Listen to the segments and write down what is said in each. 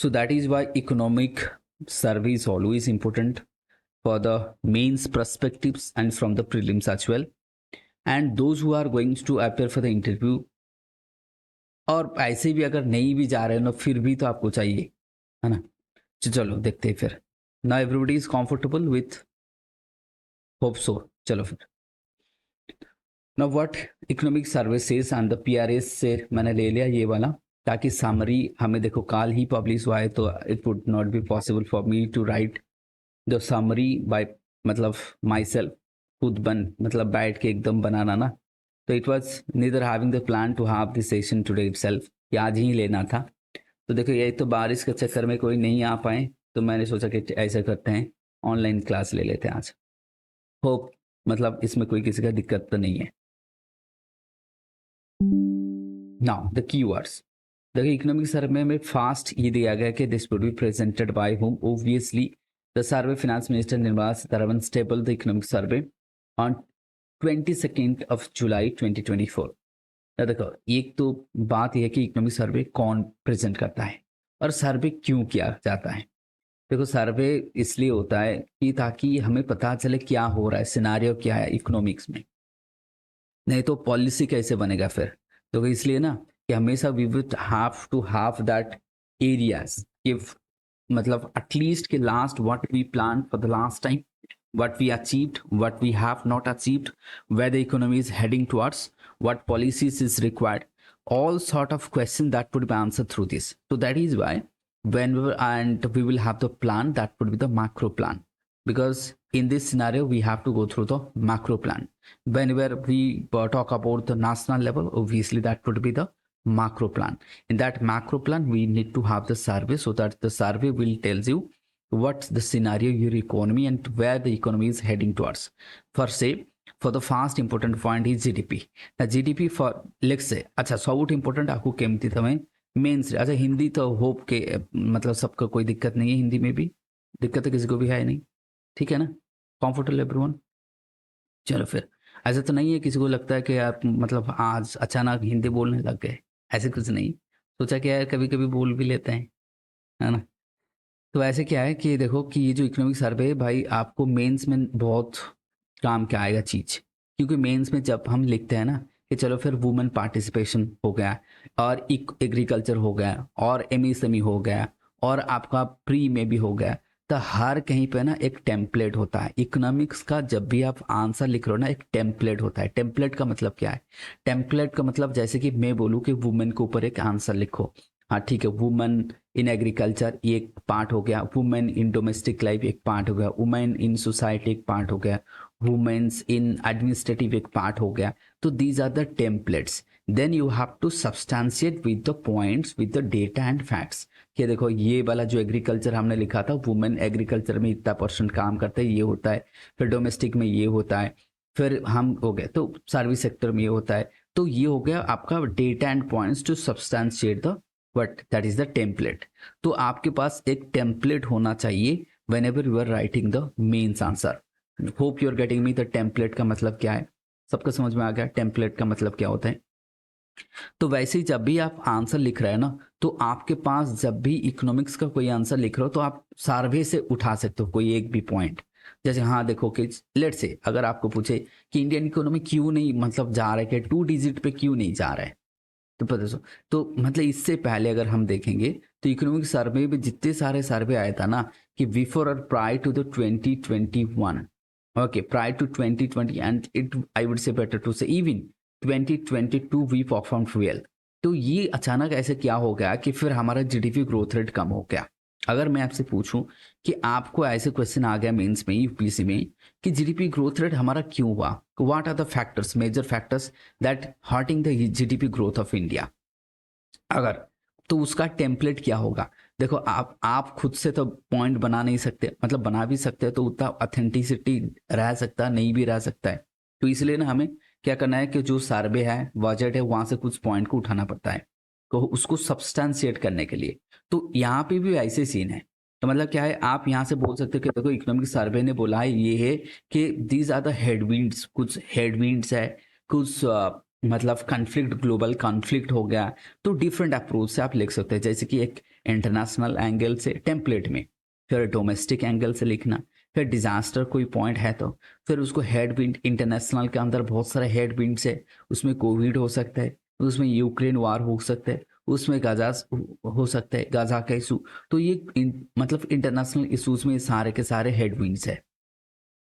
So that is why economic survey is always important for the mains perspectives and from the prelims as well. And those who are going to appear for the interview, और ऐसे भी अगर नहीं भी जा रहे हो ना फिर भी तो आपको चाहिए, है ना। चलो देखते हैं फिर। Now everybody is comfortable with, hope so. चलो फिर। Now what economic services and the PRS से मैंने ले लिया ये वाला, ताकि समरी हमें देखो काल ही पब्लिश हुआ है तो it would not be possible for me to write the summary by मतलब माई सेल्फ, खुद मतलब बैठ के एकदम बनाना ना। तो it was neither having the plan to have this session today itself, कि आज ही लेना था। तो देखो ये तो बारिश के चक्कर में कोई नहीं आ पाए, तो मैंने सोचा कि ऐसा करते हैं ऑनलाइन क्लास ले लेते हैं आज। होप मतलब इसमें कोई किसी का दिक्कत तो नहीं है। Now the keywords. देखिए इकोनॉमिक सर्वे में फास्ट ये दिया गया कि this would be presented by home, obviously the survey finance minister Nirmala Sitharaman stable the economic survey on 22nd of July 2024। देखो एक तो बात यह है कि इकोनॉमिक सर्वे कौन प्रेजेंट करता है और सर्वे क्यों किया जाता है। देखो सर्वे इसलिए होता है कि ताकि हमें पता चले क्या हो रहा है, सिनारियो क्या है इकोनॉमिक्स में, नहीं तो पॉलिसी कैसे बनेगा फिर। तो इसलिए ना कि हमेशा we would have to have that areas, if मतलब एटलीस्ट के last what we plan for the last time, what we achieved, what we have not achieved, where the economy is heading towards, what policies is required, all sort of questions that would be answered through this. So that is why when we will have the plan, that would be the macro plan, because in this scenario we have to go through the macro plan. Whenever we talk about the national level, obviously that would be the macro plan. In that macro plan we need to have the survey, so that the survey will tells you what's the scenario your economy and where the economy is heading towards. For say for the first important point is GDP. Now GDP for let's say अच्छा सबूत important आपको केमती तमें mains. अच्छा हिंदी तो hope के मतलब सबका कोई दिक्कत नहीं है, हिंदी में भी दिक्कत तो किसी को भी है नहीं, ठीक है ना, कंफर्टेबल एवरीवन। चलो फिर ऐसा तो नहीं है किसी को लगता है कि आप मतलब आज अचानक हिंदी बोलने लग गए, ऐसे कुछ नहीं, सोचा कि यार कभी कभी बोल भी लेते हैं, है ना। तो ऐसे क्या है कि देखो कि ये जो इकोनॉमिक सर्वे है भाई आपको मेंस में बहुत काम क्या आएगा चीज़, क्योंकि मेंस में जब हम लिखते हैं ना कि चलो फिर वुमेन पार्टिसिपेशन हो गया और एग्रीकल्चर हो गया और एमएसएमई हो गया और आपका प्री में भी हो गया, तो हर कहीं पे ना एक टेम्पलेट होता है इकोनॉमिक्स का। जब भी आप आंसर लिख रहे हो ना एक टेम्पलेट होता है। टेम्पलेट का मतलब क्या है? टेम्पलेट का मतलब जैसे कि मैं बोलूँ कि वुमेन के ऊपर एक आंसर लिखो, हाँ ठीक है, वुमेन इन एग्रीकल्चर ये एक पार्ट हो गया, वुमेन इन डोमेस्टिक लाइफ एक पार्ट हो गया, वुमेन इन सोसाइटी एक पार्ट हो गया, वुमेन्स इन एडमिनिस्ट्रेटिव एक पार्ट हो गया। तो these are the templates. Then you have to substantiate with the points with the data and facts कि देखो ये वाला जो एग्रीकल्चर हमने लिखा था, वुमेन एग्रीकल्चर में इतना % काम करते हैं, ये होता है, फिर डोमेस्टिक में ये होता है, फिर हम हो गए तो सर्विस सेक्टर में ये होता है। तो ये हो गया आपका data and points to substantiate the but that is the template. तो आपके पास एक टेम्पलेट होना चाहिए whenever you are writing the mains answer. Hope you are getting me the template का मतलब क्या है, सबको समझ में आ गया टेम्पलेट का मतलब क्या होता है। तो वैसे ही जब भी आप आंसर लिख रहे हैं ना, तो आपके पास जब भी इकोनॉमिक्स का कोई आंसर लिख रहे हो तो आप सर्वे से उठा सकते हो कोई एक भी पॉइंट। जैसे हाँ देखो कि लेट से अगर आपको पूछे कि इंडियन इकोनॉमी क्यों नहीं मतलब जा रहा है, कि 2 डिजिट पे क्यों नहीं जा रहा है, तो पता सो तो मतलब इससे पहले अगर हम देखेंगे तो इकोनॉमिक सर्वे में जितने सारे सर्वे आया था ना कि बिफोर और prior to the 2021, okay prior to 2020 and it I would say better to say even 2022 we perform well. तो ये अचानक ऐसे क्या हो गया कि फिर हमारा जीडीपी ग्रोथ रेट कम हो गया। अगर मैं आपसे पूछूं कि आपको ऐसे क्वेश्चन आ गया मेंस में यूपीएससी में कि जीडीपी ग्रोथ रेट हमारा क्यों हुआ, what are the factors, major factors that hurting the GDP growth of India, अगर तो उसका टेम्पलेट क्या होगा। देखो आप खुद से तो पॉइंट बना नहीं सकते, मतलब बना भी सकते हैं तो उतना ऑथेंटिसिटी रह सकता है, नहीं भी रह सकता है। तो इसलिए ना हमें क्या करना है कि जो सर्वे है बजट है वहां से कुछ पॉइंट को उठाना पड़ता है, तो उसको सब्सटेंशिएट करने के लिए। तो यहाँ पे भी ऐसे सीन है। तो मतलब क्या है, आप यहाँ से बोल सकते हो कि देखो इकोनॉमिक सर्वे ने बोला है ये है कि दीज आर द हेडविंड्स, कुछ हेडविंड्स है, कुछ मतलब कॉन्फ्लिक्ट, ग्लोबल कॉन्फ्लिक्ट हो गया। तो डिफरेंट अप्रोच से आप लिख सकते हैं। जैसे कि एक इंटरनेशनल एंगल से टेम्पलेट में, फिर डोमेस्टिक एंगल से लिखना, फिर डिजास्टर कोई पॉइंट है तो फिर उसको हेड विंड, इंटरनेशनल के अंदर बहुत सारे हेड विंड्स है, उसमें कोविड हो सकता है, उसमें यूक्रेन वार हो सकता है, उसमें गाजा हो सकता है, गाजा का इशू। तो ये मतलब इंटरनेशनल इशूज में सारे के सारे हेडविंड्स है।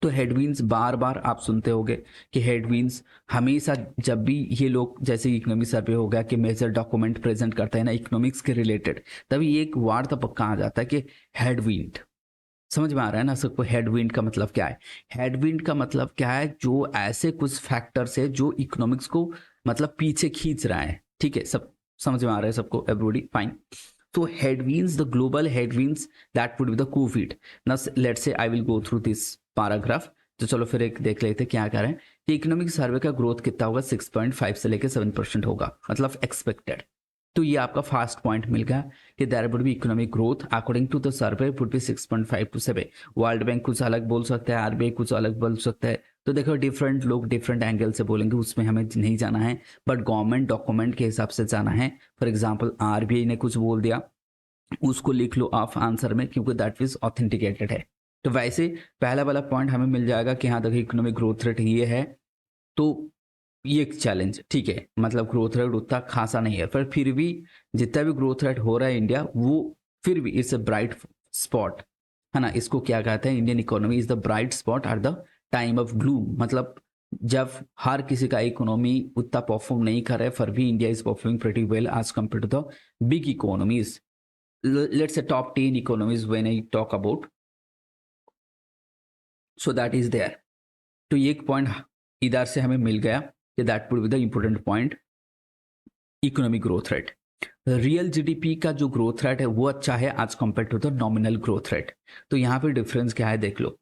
तो हेडविंड्स बार बार आप सुनते होंगे कि हेडविंड्स हमेशा जब भी ये लोग, जैसे इकोनॉमिक सर्वे हो गया कि मेजर डॉक्यूमेंट प्रेजेंट करते हैं ना इकोनॉमिक्स के रिलेटेड, तभी एक वर्ड तो पक्का आ जाता है कि हेडविंड। समझ में आ रहा है ना सबको हेडविंड का मतलब क्या है? हेडविंड का मतलब क्या है? जो ऐसे कुछ फैक्टर्स है जो इकोनॉमिक्स को मतलब पीछे खींच रहा है। ठीक है, सब समझ में आ रहा है सबको? Everybody fine? तो headwinds, the global headwinds, that would be the COVID. Now let's say I will go through this paragraph. तो चलो फिर एक देख लेते क्या कह रहे हैं कि इकोनॉमिक सर्वे का ग्रोथ कितना होगा, 6.5 से लेकर 7% होगा, मतलब एक्सपेक्टेड। तो ये आपका फर्स्ट पॉइंट मिल गया कि there would be economic growth according to the survey would be 6.5 to 7। World bank कुछ अलग बोल सकता है, आरबीआई कुछ अलग बोल सकता है। तो देखो डिफरेंट लोग डिफरेंट एंगल से बोलेंगे, उसमें हमें नहीं जाना है, बट गवर्नमेंट डॉक्यूमेंट के हिसाब से जाना है। फॉर एग्जाम्पल आरबीआई ने कुछ बोल दिया, उसको लिख लो आप आंसर में, क्योंकि दैट इज ऑथेंटिकेटेड है। तो वैसे पहला वाला पॉइंट हमें मिल जाएगा कि हाँ देखिए इकोनॉमिक ग्रोथ रेट ये है, तो ये एक चैलेंज, ठीक है, मतलब ग्रोथ रेट उतना खासा नहीं है, पर फिर भी जितना भी ग्रोथ रेट हो रहा है इंडिया, वो फिर भी इट्स अ ब्राइट स्पॉट, है ना। इसको क्या कहते हैं, Indian economy is the bright spot at the time of gloom, मतलब जब हर किसी का इकोनॉमी उतना परफॉर्म नहीं कर रहा है, फिर भी India is performing pretty well as compare to the big economies. let's say top 10 economies when I talk about, so that is there। तो ये एक पॉइंट इधर से हमें मिल गया कि that would be the important point, economic growth rate. Real GDP का जो ग्रोथ रेट है वो अच्छा है as compare to the nominal growth rate. तो यहाँ पे डिफरेंस क्या है देख लो।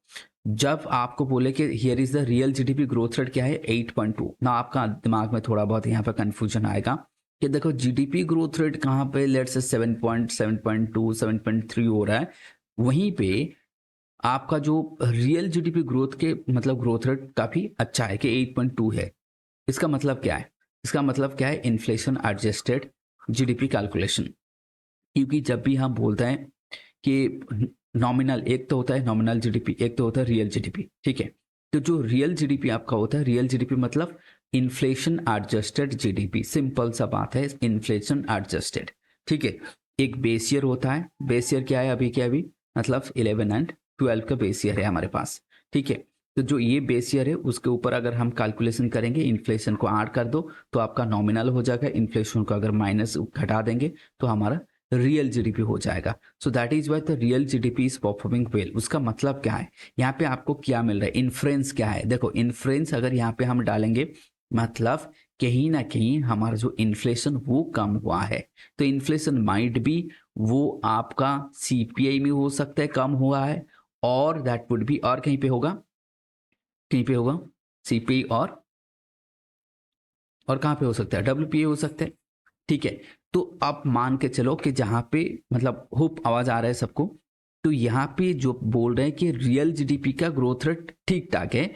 जब आपको बोले कि here is the real GDP growth rate क्या है 8.2, ना आपका दिमाग में थोड़ा बहुत यहाँ पे कंफ्यूजन आएगा कि देखो जीडीपी ग्रोथ रेट कहाँ पे, लेट्स से 7.2 7.3 हो रहा है, वहीं पे आपका जो रियल जीडीपी ग्रोथ के मतलब ग्रोथ रेट काफी अच्छा है कि 8.2 है। इसका मतलब क्या है? इसका मतलब क्या है, इन्फ्लेशन एडजस्टेड जीडीपी कैलकुलेशन। क्योंकि जब भी हम बोलते हैं कि नॉमिनल, एक तो होता है नॉमिनल जीडीपी, एक तो होता है रियल जीडीपी, ठीक है। तो जो रियल जीडीपी आपका होता है, रियल जीडीपी मतलब इन्फ्लेशन एडजस्टेड जीडीपी, सिंपल सा बात है, इन्फ्लेशन एडजस्टेड, ठीक है। एक बेस ईयर होता है, बेस ईयर क्या है अभी, क्या अभी मतलब 11 एंड 12 का बेस ईयर है हमारे पास, ठीक है। तो जो ये बेस ईयर है उसके ऊपर अगर हम कैलकुलेशन करेंगे, इन्फ्लेशन को ऐड कर दो तो आपका नॉमिनल हो जाएगा, इन्फ्लेशन को अगर माइनस घटा देंगे तो हमारा रियल जीडीपी हो जाएगा। So that is why the real GDP is performing well. उसका मतलब क्या है, यहाँ पे आपको क्या मिल रहा है, इन्फ्रेंस क्या है, देखो इन्फ्रेंस अगर यहाँ पे हम डालेंगे मतलब कहीं ना कहीं हमारा जो इन्फ्लेशन वो कम हुआ है। तो इन्फ्लेशन माइट भी वो आपका सीपीआई में हो सकता है कम हुआ है, और दैट वुड बी, और कहीं पे होगा, कहीं पे होगा सीपीआई, और कहाँ पे हो सकता है, डब्ल्यूपीए हो सकता है, ठीक है। तो आप मान के चलो कि जहां पे मतलब होप आवाज आ रहा है सबको, तो यहाँ पे जो बोल रहे हैं कि रियल जीडीपी का ग्रोथ रेट ठीक ठाक है,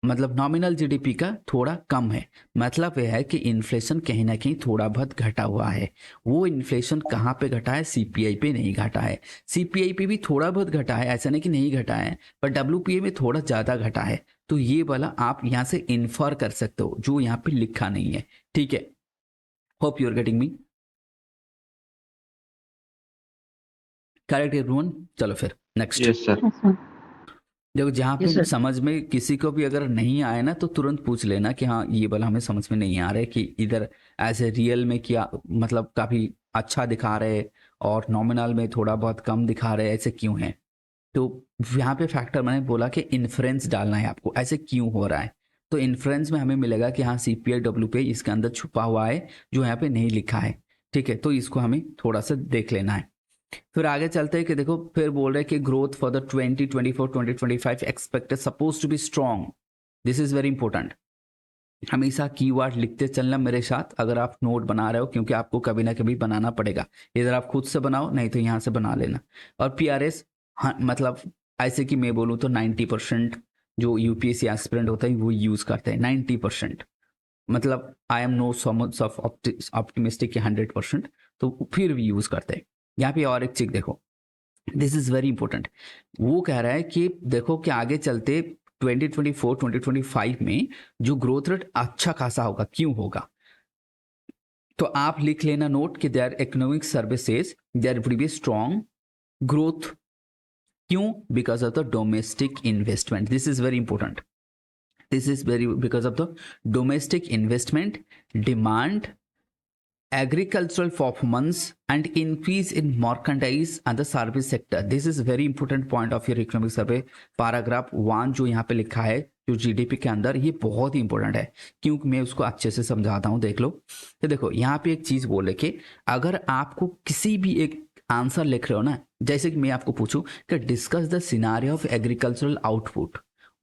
मतलब नॉमिनल जीडीपी का थोड़ा कम है। मतलब यह है कि इन्फ्लेशन कहीं ना कहीं थोड़ा बहुत घटा हुआ है। वो इन्फ्लेशन कहाँ पे घटा है, सीपीआई पे नहीं घटा है। सीपीआई पे भी थोड़ा बहुत घटा है, ऐसा नहीं कि नहीं घटा है, पर डब्ल्यूपीए में थोड़ा ज्यादा घटा है। तो ये वाला आप यहाँ से इन्फर कर सकते हो, जो यहाँ पे लिखा नहीं है, ठीक है। Hope you are getting me, correct everyone? चलो फिर नेक्स्ट। Yes sir. देखो जहाँ यस पे सर। समझ में किसी को भी अगर नहीं आए ना, तो तुरंत पूछ लेना कि हाँ ये वाला हमें समझ में नहीं आ रहा है, कि इधर ऐसे रियल में क्या मतलब काफी अच्छा दिखा रहे और नॉमिनल में थोड़ा बहुत कम दिखा रहे, ऐसे क्यों है। तो यहाँ पे फैक्टर मैंने बोला कि इन्फ्रेंस डालना है आपको, ऐसे क्यों हो रहा है। तो इन्फ्रेंस में हमें मिलेगा कि हाँ सीपीआई डब्ल्यूपीआई इसके अंदर छुपा हुआ है, जो यहाँ पे नहीं लिखा है, ठीक है। तो इसको हमें थोड़ा सा देख लेना है। फिर आगे चलते हैं कि देखो फिर बोल रहे हैं कि growth for the 2024-2025 expected suppose to be strong. This is very important. हमेशा कीवर्ड लिखते चलना मेरे साथ, अगर आप नोट बना रहे हो, क्योंकि आपको कभी ना कभी बनाना पड़ेगा। इधर आप खुद से बनाओ, नहीं तो यहाँ से बना लेना। और पीआरएस, हाँ मतलब ऐसे कि मैं बोलूँ तो 90% जो यूपीएससी एस्पिरेंट होता है वो यूज करते हैं 90%। मतलब I am no so much of optimistic 100%, तो फिर भी यूज करते हैं। यहाँ पे और एक चीज देखो, दिस इज वेरी इंपॉर्टेंट। वो कह रहा है कि देखो कि आगे चलते 2024 2025 में जो ग्रोथ रेट अच्छा खासा होगा, क्यों होगा? तो आप लिख लेना नोट कि there economic services there will be strong growth. क्यों? Because of the domestic investment. This is very important. This is very because of the domestic investment, demand, agricultural performance and increase in merchandise and the service sector. This is very important point of your economic survey। Paragraph 1 जो यहाँ पे लिखा है जो GDP के अंदर, ये बहुत ही इंपॉर्टेंट है, क्योंकि मैं उसको अच्छे से समझाता हूँ। देख लो, तो देखो यहाँ पे एक चीज बोले कि अगर आपको किसी भी एक आंसर लिख रहे हो ना, जैसे कि मैं आपको पूछूं कि discuss the scenario of agricultural output,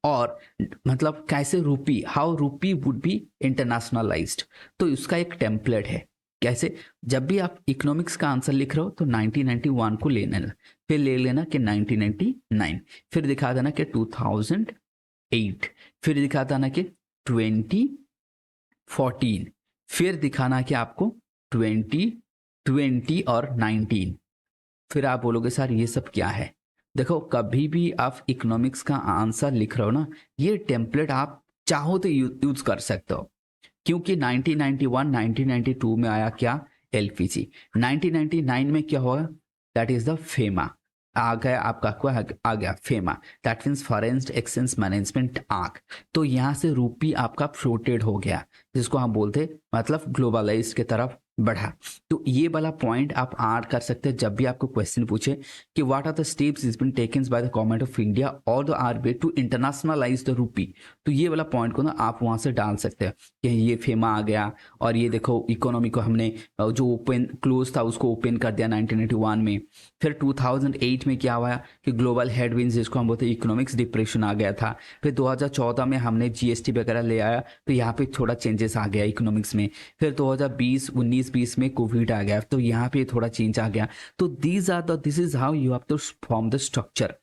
और मतलब कैसे रूपी, हाउ रूपी वुड बी इंटरनेशनलाइज्ड, तो उसका एक टेम्पलेट है। कैसे? जब भी आप इकोनॉमिक्स का आंसर लिख रहे हो तो 1991 को ले लेना, फिर ले लेना कि 1999, फिर दिखा देना कि 2008, फिर दिखा देना कि 2014, फिर दिखाना कि आपको 2020 और 19। फिर आप बोलोगे सर ये सब क्या है? देखो, कभी भी आप इकोनॉमिक्स का आंसर लिख रहे हो ना, ये टेम्पलेट आप चाहो तो यूज कर सकते हो, क्योंकि 1991 1992 में आया क्या? एलपीजी। 1999 में क्या हुआ? दैट इज द फेमा आ गया, आपका क्या आ गया? FEMA, that means foreign exchange management act. तो यहाँ से रूपी आपका फ्लोटेड हो गया, जिसको हम बोलते मतलब ग्लोबलाइज की तरफ बढ़ा। तो ये वाला पॉइंट आप ऐड कर सकते हैं जब भी आपको क्वेश्चन पूछे कि what are the steps is been taken by the government of India और the RBI to internationalise the rupee. तो ये वाला पॉइंट को ना आप वहां से डाल सकते हैं कि ये फेमा आ गया, और ये देखो इकोनॉमी को हमने जो ओपन क्लोज था उसको ओपन कर दिया 1991 में। फिर 2008 में क्या हुआ कि ग्लोबल हेडविंड्स, जिसको हम बोलते हैं इकोनॉमिक्स डिप्रेशन, आ गया था। फिर 2014 में हमने जीएसटी वगैरह ले आया, तो यहाँ पे थोड़ा चेंजेस आ गया इकोनॉमिक्स में। फिर 2020 19-20 में कोविड आ गया, तो यहाँ पे थोड़ा चेंज आ गया। तो this is how you have to form the structure.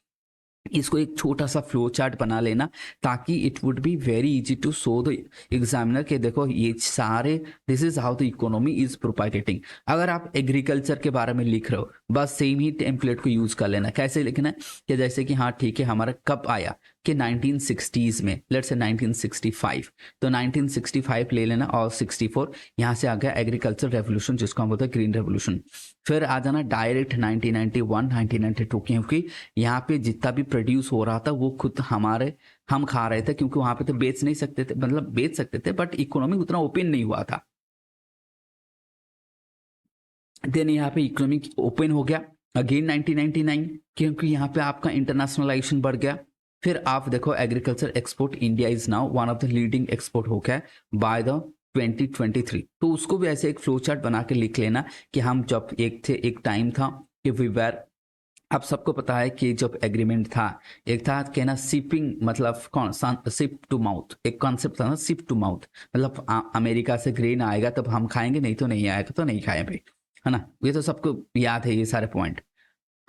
इसको एक छोटा सा फ्लो चार्ट बना लेना, ताकि it would be very easy to show the examiner के देखो ये सारे, this is how the economy is propagating. अगर आप एग्रीकल्चर के बारे में लिख रहे हो, बस सेम ही टेम्पलेट को यूज कर लेना। कैसे लिखना है कि जैसे कि हाँ ठीक है, हमारा कब आया कि 1960s में, लेट्स से 1965, तो 1965 ले लेना, और 64 यहाँ से आ गया एग्रीकल्चर रेवोल्यूशन, जिसको हम बोलते हैं ग्रीन रेवोल्यूशन। फिर आ जाना डायरेक्ट 1991 1992, क्योंकि यहाँ पे जितना भी प्रोड्यूस हो रहा था वो खुद हम खा रहे थे, क्योंकि वहां पे तो बेच नहीं सकते थे, मतलब बेच सकते थे बट इकोनॉमी उतना ओपन नहीं हुआ था। देन यहाँ पे इकोनॉमी ओपन हो गया अगेन 1999, क्योंकि यहाँ पे आपका इंटरनेशनलाइजेशन बढ़ गया। फिर आप देखो agriculture export, India is now one of the leading export हो गया बाय द 2023। तो उसको भी ऐसे एक फ्लो चार्ट बना के लिख लेना कि हम जब एक टाइम था कि वी वेर, आप सबको पता है कि जब एग्रीमेंट था, एक था कहना शिपिंग, मतलब कौन शिप टू माउथ, एक कॉन्सेप्ट था ना शिप टू माउथ, मतलब अमेरिका से ग्रेन आएगा तब हम खाएंगे, नहीं तो नहीं आएगा तो नहीं खाए भाई, है ना? ये तो सबको याद है ये सारे पॉइंट,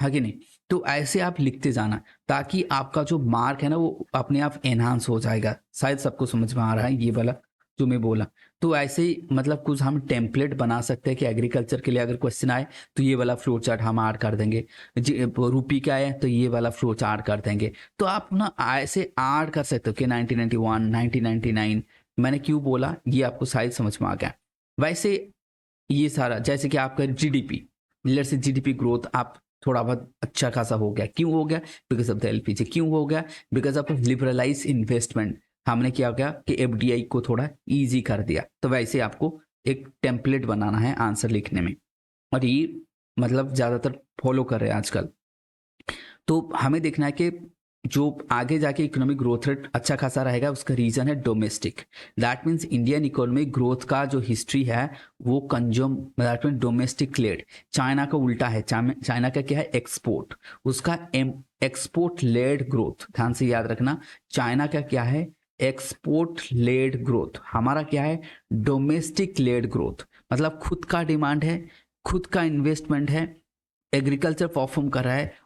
है कि नहीं? तो ऐसे आप लिखते जाना, ताकि आपका जो मार्क है ना वो अपने आप एनहांस हो जाएगा। शायद सबको समझ में आ रहा है ये वाला जो मैं बोला। तो ऐसे ही मतलब कुछ हम टेम्पलेट बना सकते हैं कि एग्रीकल्चर के लिए अगर क्वेश्चन आए तो ये वाला फ्लो चार्ट हम ऐड कर देंगे, रूपी का है तो ये वाला फ्लो चार्ट कर देंगे। तो आप ना ऐसे ऐड कर सकते हो कि 1991 1999, मैंने क्यों बोला ये आपको शायद समझ में आ गया। वैसे ये सारा, जैसे कि आपका GDP, let's say GDP growth आप थोड़ा बहुत अच्छा खासा हो गया, क्यों हो गया? Because of the LPG. क्यों हो गया? Because of liberalise investment. हमने क्या किया कि एफडीआई को थोड़ा इजी कर दिया। तो वैसे आपको एक टेम्पलेट बनाना है आंसर लिखने में, और ये मतलब ज्यादातर फॉलो कर रहे हैं आजकल। तो हमें देखना है कि जो आगे जाके इकोनॉमिक ग्रोथ रेट अच्छा खासा रहेगा, उसका रीजन है domestic. That means Indian economic growth का जो हिस्ट्री है वो consume, that mean domestic led. China का उल्टा है, चाइना का क्या है? एक्सपोर्ट। उसका एक्सपोर्ट लेड ग्रोथ, ध्यान से याद रखना। चाइना का क्या है? Export led growth. हमारा क्या है? Domestic led growth. मतलब खुद का डिमांड है, खुद का इन्वेस्टमेंट है, एग्रीकल्चर परफॉर्म कर रहा है।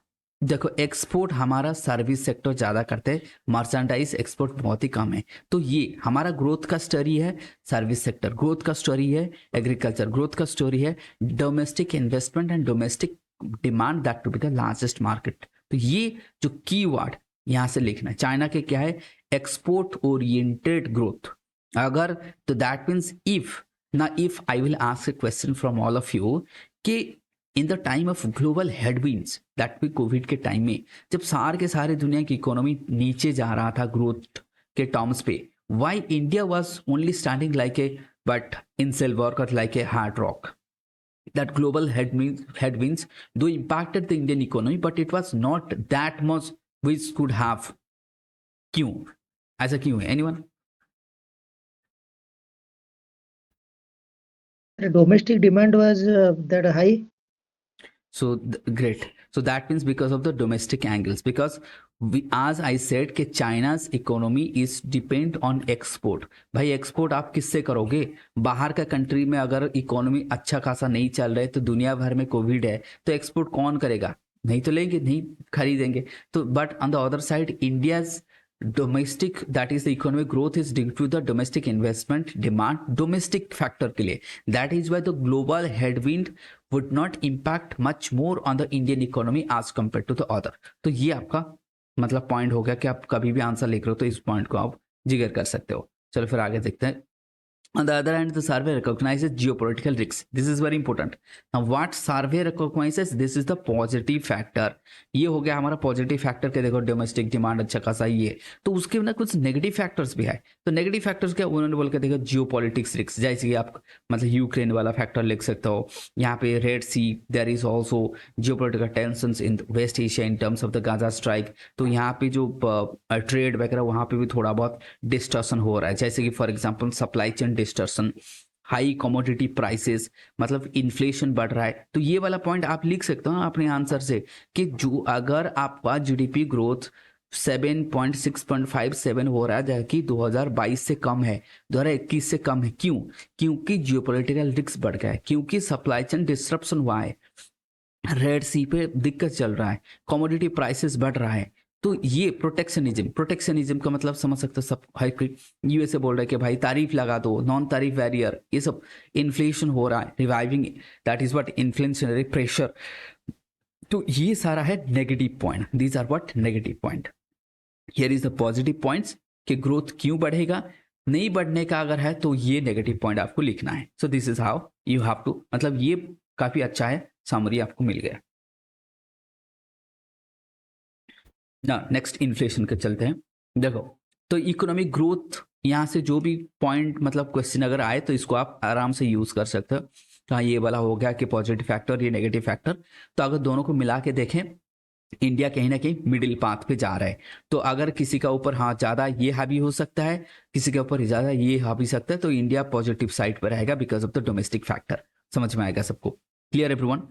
देखो एक्सपोर्ट हमारा सर्विस सेक्टर ज्यादा करते हैं, मर्चेंडाइज एक्सपोर्ट बहुत ही कम है। तो ये हमारा ग्रोथ का स्टोरी है, सर्विस सेक्टर ग्रोथ का स्टोरी है, एग्रीकल्चर ग्रोथ का स्टोरी है, domestic investment and domestic demand that to be the largest market. तो ये जो कीवर्ड यहाँ से लिखना है, चाइना के क्या है, एक्सपोर्ट ओरिएंटेड ग्रोथ। अगर तो that means if I will ask a question from all of you कि in the time of global headwinds, that भी कोविड के टाइम में जब के सारे दुनिया की इकोनॉमी नीचे जा रहा था ग्रोथ के टर्म्स पे, why India was only standing like a but in silver cut like a hard rock. That global headwinds though impacted the Indian economy, but it was not that much which could have. क्यों ऐसा क्यों है? Anyone? The domestic demand was that high. So great. So that means because of the domestic angles, because as I said कि China's economy is depend on export। भाई export आप किससे करोगे? बाहर का कंट्री में अगर इकोनॉमी अच्छा खासा नहीं चल रहा है, तो दुनिया भर में कोविड है, तो एक्सपोर्ट कौन करेगा? नहीं तो लेंगे, नहीं खरीदेंगे। तो but on the other side India's domestic that is the economic growth is due to the domestic investment demand, domestic factor के लिए। That is why the global headwind would not impact much more on the Indian economy as compare to the other. तो ये आपका मतलब point हो गया कि आप कभी भी आंसर लिख रहे हो तो इस पॉइंट को आप जिगर कर सकते हो। चलो फिर आगे देखते हैं। On the other hand, the survey recognizes geopolitical risks. This is very important. Now, what survey recognizes? This is the positive factor. ये हो गया हमारा पॉजिटिव फैक्टर के, देखो डोमेस्टिक डिमांड अच्छा खासा ही है, तो उसके ना कुछ नेगेटिव फैक्टर्स भी है। तो नेगेटिव फैक्टर्स क्या उन्होंने बोल के देखो, जियो पॉलिटिक्स रिस्क, जैसे कि आप मतलब यूक्रेन वाला फैक्टर लिख सकते हो। यहाँ पे Red Sea, there is also geopolitical tensions in West Asia in terms of the Gaza strike. तो यहाँ पे जो ट्रेड वगैरह वहाँ पे भी थोड़ा बहुत डिस्टर्शन हो रहा है, जैसे कि for example supply chain distortion, high commodity prices, मतलब इन्फ्लेशन बढ़ रहा है। तो ये वाला पॉइंट आप लिख सकते हो अपने आंसर से कि जो अगर आपका जीडीपी ग्रोथ 7.6.57 हो रहा है, जबकि 2022 से कम है, 2021 से कम है, क्यों? क्योंकि जियोपॉलिटिकल रिस्क बढ़ गया है, क्योंकि सप्लाई चेन डिस्ट्रप्शन हुआ है, रेड सी पे दिक्कत चल रहा है, कमोडिटी प्राइसेस बढ़ रहा है। तो ये प्रोटेक्शनिज्म का मतलब समझ सकते हो सब। यूएसए बोल रहा है कि भाई तारीफ लगा दो, नॉन तारीफ बैरियर, ये सब इन्फ्लेशन हो रहा है, reviving that is what inflationary pressure. तो ये सारा है negative point. These are what negative point. Here is the positive points कि ग्रोथ क्यों बढ़ेगा, नहीं बढ़ने का अगर है तो ये नेगेटिव पॉइंट आपको लिखना है। So this is how you have to, मतलब ये काफी अच्छा है, समरी आपको मिल गया ना। नेक्स्ट इन्फ्लेशन के चलते हैं। देखो तो इकोनॉमिक ग्रोथ, यहाँ से जो भी पॉइंट मतलब क्वेश्चन अगर आए तो इसको आप आराम से यूज कर सकते हो। हाँ ये वाला हो गया कि पॉजिटिव फैक्टर, ये नेगेटिव फैक्टर। तो अगर दोनों को मिला के देखें, इंडिया कहीं ना कहीं मिडिल पाथ पे जा रहा है। तो अगर किसी का ऊपर हाँ ज्यादा ये हावी हो सकता है, किसी के ऊपर ज्यादा ये हावी सकता है, तो इंडिया पॉजिटिव साइड पर रहेगा because of the domestic factor. समझ में आएगा सबको? Clear everyone?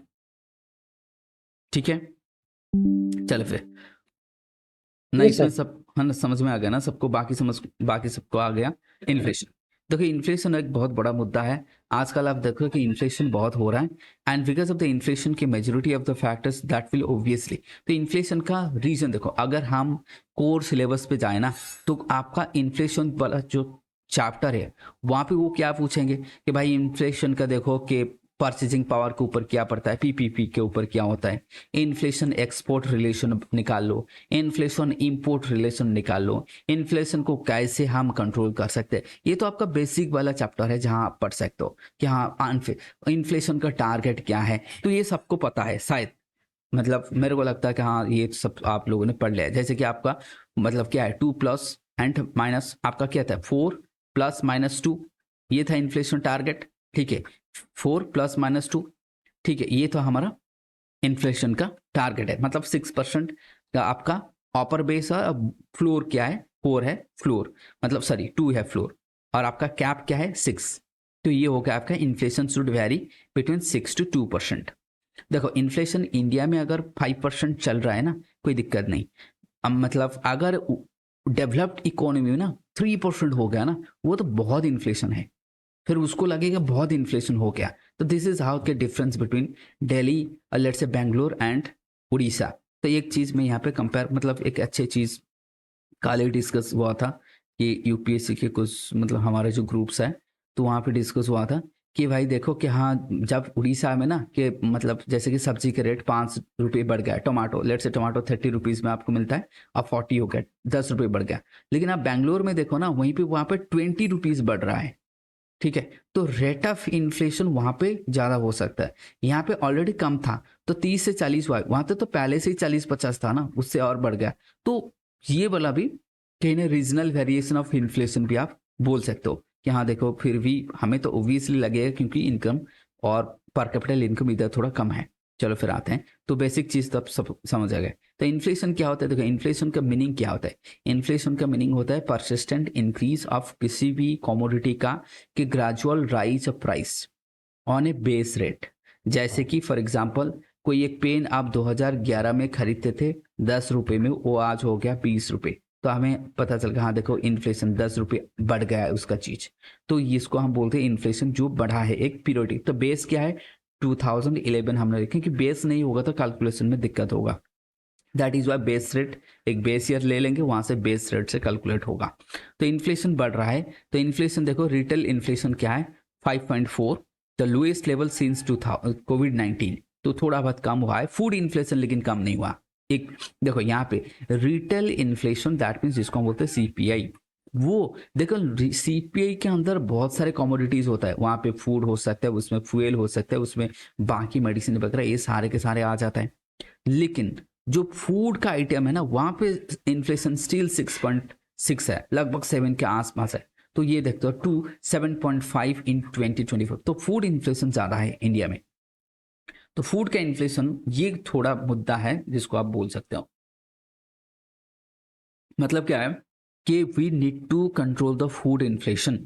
ठीक है, चलो फिर ना, इसमें सब है ना, समझ में आ गया ना सबको? बाकी सबको आ गया। इन्फ्लेशन, देखो इन्फ्लेशन एक बहुत बड़ा मुद्दा है आजकल। आप देखो कि इन्फ्लेशन बहुत हो रहा है, and because of the inflation की majority of the factors that will obviously. तो इन्फ्लेशन का रीजन देखो, अगर हम कोर सिलेबस पे जाए ना, तो आपका इन्फ्लेशन वाला जो चैप्टर है वहाँ पे वो क्या पूछेंगे कि भाई इन्फ्लेशन का देखो कि परचेजिंग पावर के ऊपर क्या पड़ता है, पीपीपी के ऊपर क्या होता है, इन्फ्लेशन एक्सपोर्ट रिलेशन निकाल लो, इन्फ्लेशन इंपोर्ट रिलेशन निकाल लो, इन्फ्लेशन को कैसे हम कंट्रोल कर सकते हैं। ये तो आपका बेसिक वाला चैप्टर है जहां आप पढ़ सकते हो कि हाँ इन्फ्लेशन का टारगेट क्या है। तो ये सबको पता है शायद, मतलब मेरे को लगता है कि हाँ ये सब आप लोगों ने पढ़ लिया है। जैसे कि आपका मतलब क्या है, 2 प्लस एंड माइनस आपका क्या था, 4 प्लस माइनस 2, ये था इन्फ्लेशन टारगेट। ठीक है, 4 प्लस माइनस 2, ठीक है, ये तो हमारा इन्फ्लेशन का टारगेट है। मतलब 6% का आपका अपर बेस है, फ्लोर क्या है, 4 है फ्लोर, मतलब सॉरी 2 है फ्लोर, और आपका कैप क्या है 6। तो ये हो गया आपका inflation should very between 6 to 2%। देखो इन्फ्लेशन इंडिया में अगर 5% चल रहा है ना, कोई दिक्कत नहीं। अब मतलब अगर डेवलप्ड इकोनॉमी में ना 3% हो गया ना, वो तो बहुत इन्फ्लेशन है, फिर उसको लगेगा बहुत इन्फ्लेशन हो गया। तो दिस इज हाउ के डिफरेंस बिटवीन दिल्ली और let's say Bangalore and Orissa. तो एक चीज में यहाँ पे कंपेयर, मतलब एक अच्छी चीज काले डिस्कस हुआ था कि यूपीएससी के कुछ मतलब हमारे जो ग्रुप्स है, तो वहाँ पे डिस्कस हुआ था कि भाई देखो कि हाँ, जब उड़ीसा में ना कि मतलब जैसे कि सब्जी के रेट 5 रुपये बढ़ गया, टोमेटो लेट से टोमेटो 30 रुपीज़ में आपको मिलता है, अब 40 हो गया, 10 रुपये बढ़ गया। लेकिन आप बैंगलोर में देखो ना, वहीं पे वहाँ पे 20 रुपीज़ बढ़ रहा है, ठीक है। तो रेट ऑफ इन्फ्लेशन वहाँ पे ज़्यादा हो सकता है, यहाँ पे ऑलरेडी कम था तो 30 से 40 हुआ, वहाँ तो पहले से ही 40-50 था ना, उससे और बढ़ गया। तो ये वाला भी कहीं ना रीजनल वेरिएशन ऑफ इन्फ्लेशन भी आप बोल सकते हो कि हाँ देखो, फिर भी हमें तो ओबियसली लगेगा क्योंकि इनकम और पर कैपिटल इनकम इधर थोड़ा कम है। चलो फिर आते हैं, तो बेसिक चीज़ तो आप सब समझ आ गए। तो इन्फ्लेशन क्या होता है? देखो इन्फ्लेशन का मीनिंग क्या होता है। इन्फ्लेशन का मीनिंग होता है परसिस्टेंट इंक्रीज ऑफ किसी भी कमोडिटी का कि gradual rise of price on A base rate. जैसे कि फॉर एग्जांपल कोई एक पेन आप 2011 में खरीदते थे 10 रुपये में, वो आज हो गया 20 रुपये, तो हमें पता चल गया हाँ देखो इन्फ्लेशन 10 रुपये बढ़ गया है उसका चीज। तो इसको हम बोलते हैं इन्फ्लेशन जो बढ़ा है एक पीरियोडिक। तो बेस क्या है? 2011 हमने लिखा कि बेस नहीं होगा तो कैलकुलेशन में दिक्कत होगा। That is why base rate, एक बेस ईयर ले लेंगे, वहां से बेस रेट से कैलकुलेट होगा। तो इन्फ्लेशन बढ़ रहा है, तो इन्फ्लेशन देखो रिटेल इन्फ्लेशन क्या है 5.4, द लोएस्ट लेवल सिंस कोविड-19, तो थोड़ा बहुत कम हुआ है। फूड इन्फ्लेशन लेकिन कम नहीं हुआ। एक देखो यहाँ पे रिटेल इन्फ्लेशन दैट मीन्स जिसको हम बोलते हैं सीपीआई, वो देखो सीपीआई के अंदर बहुत सारे कमोडिटीज होता है, वहां पे फूड हो सकता है, उसमें फ्यूल हो सकता है, उसमें बाकी मेडिसिन वगैरह ये सारे के सारे आ जाता है। लेकिन जो फूड का आइटम है ना, वहां पे इन्फ्लेशन स्टिल 6.6 है, लगभग 7 के आसपास है। तो ये देखते हो 7.5 इन 2024, तो फूड इन्फ्लेशन ज्यादा है इंडिया में। तो फूड का इन्फ्लेशन ये थोड़ा मुद्दा है जिसको आप बोल सकते हो। मतलब क्या है कि we need to control the food inflation.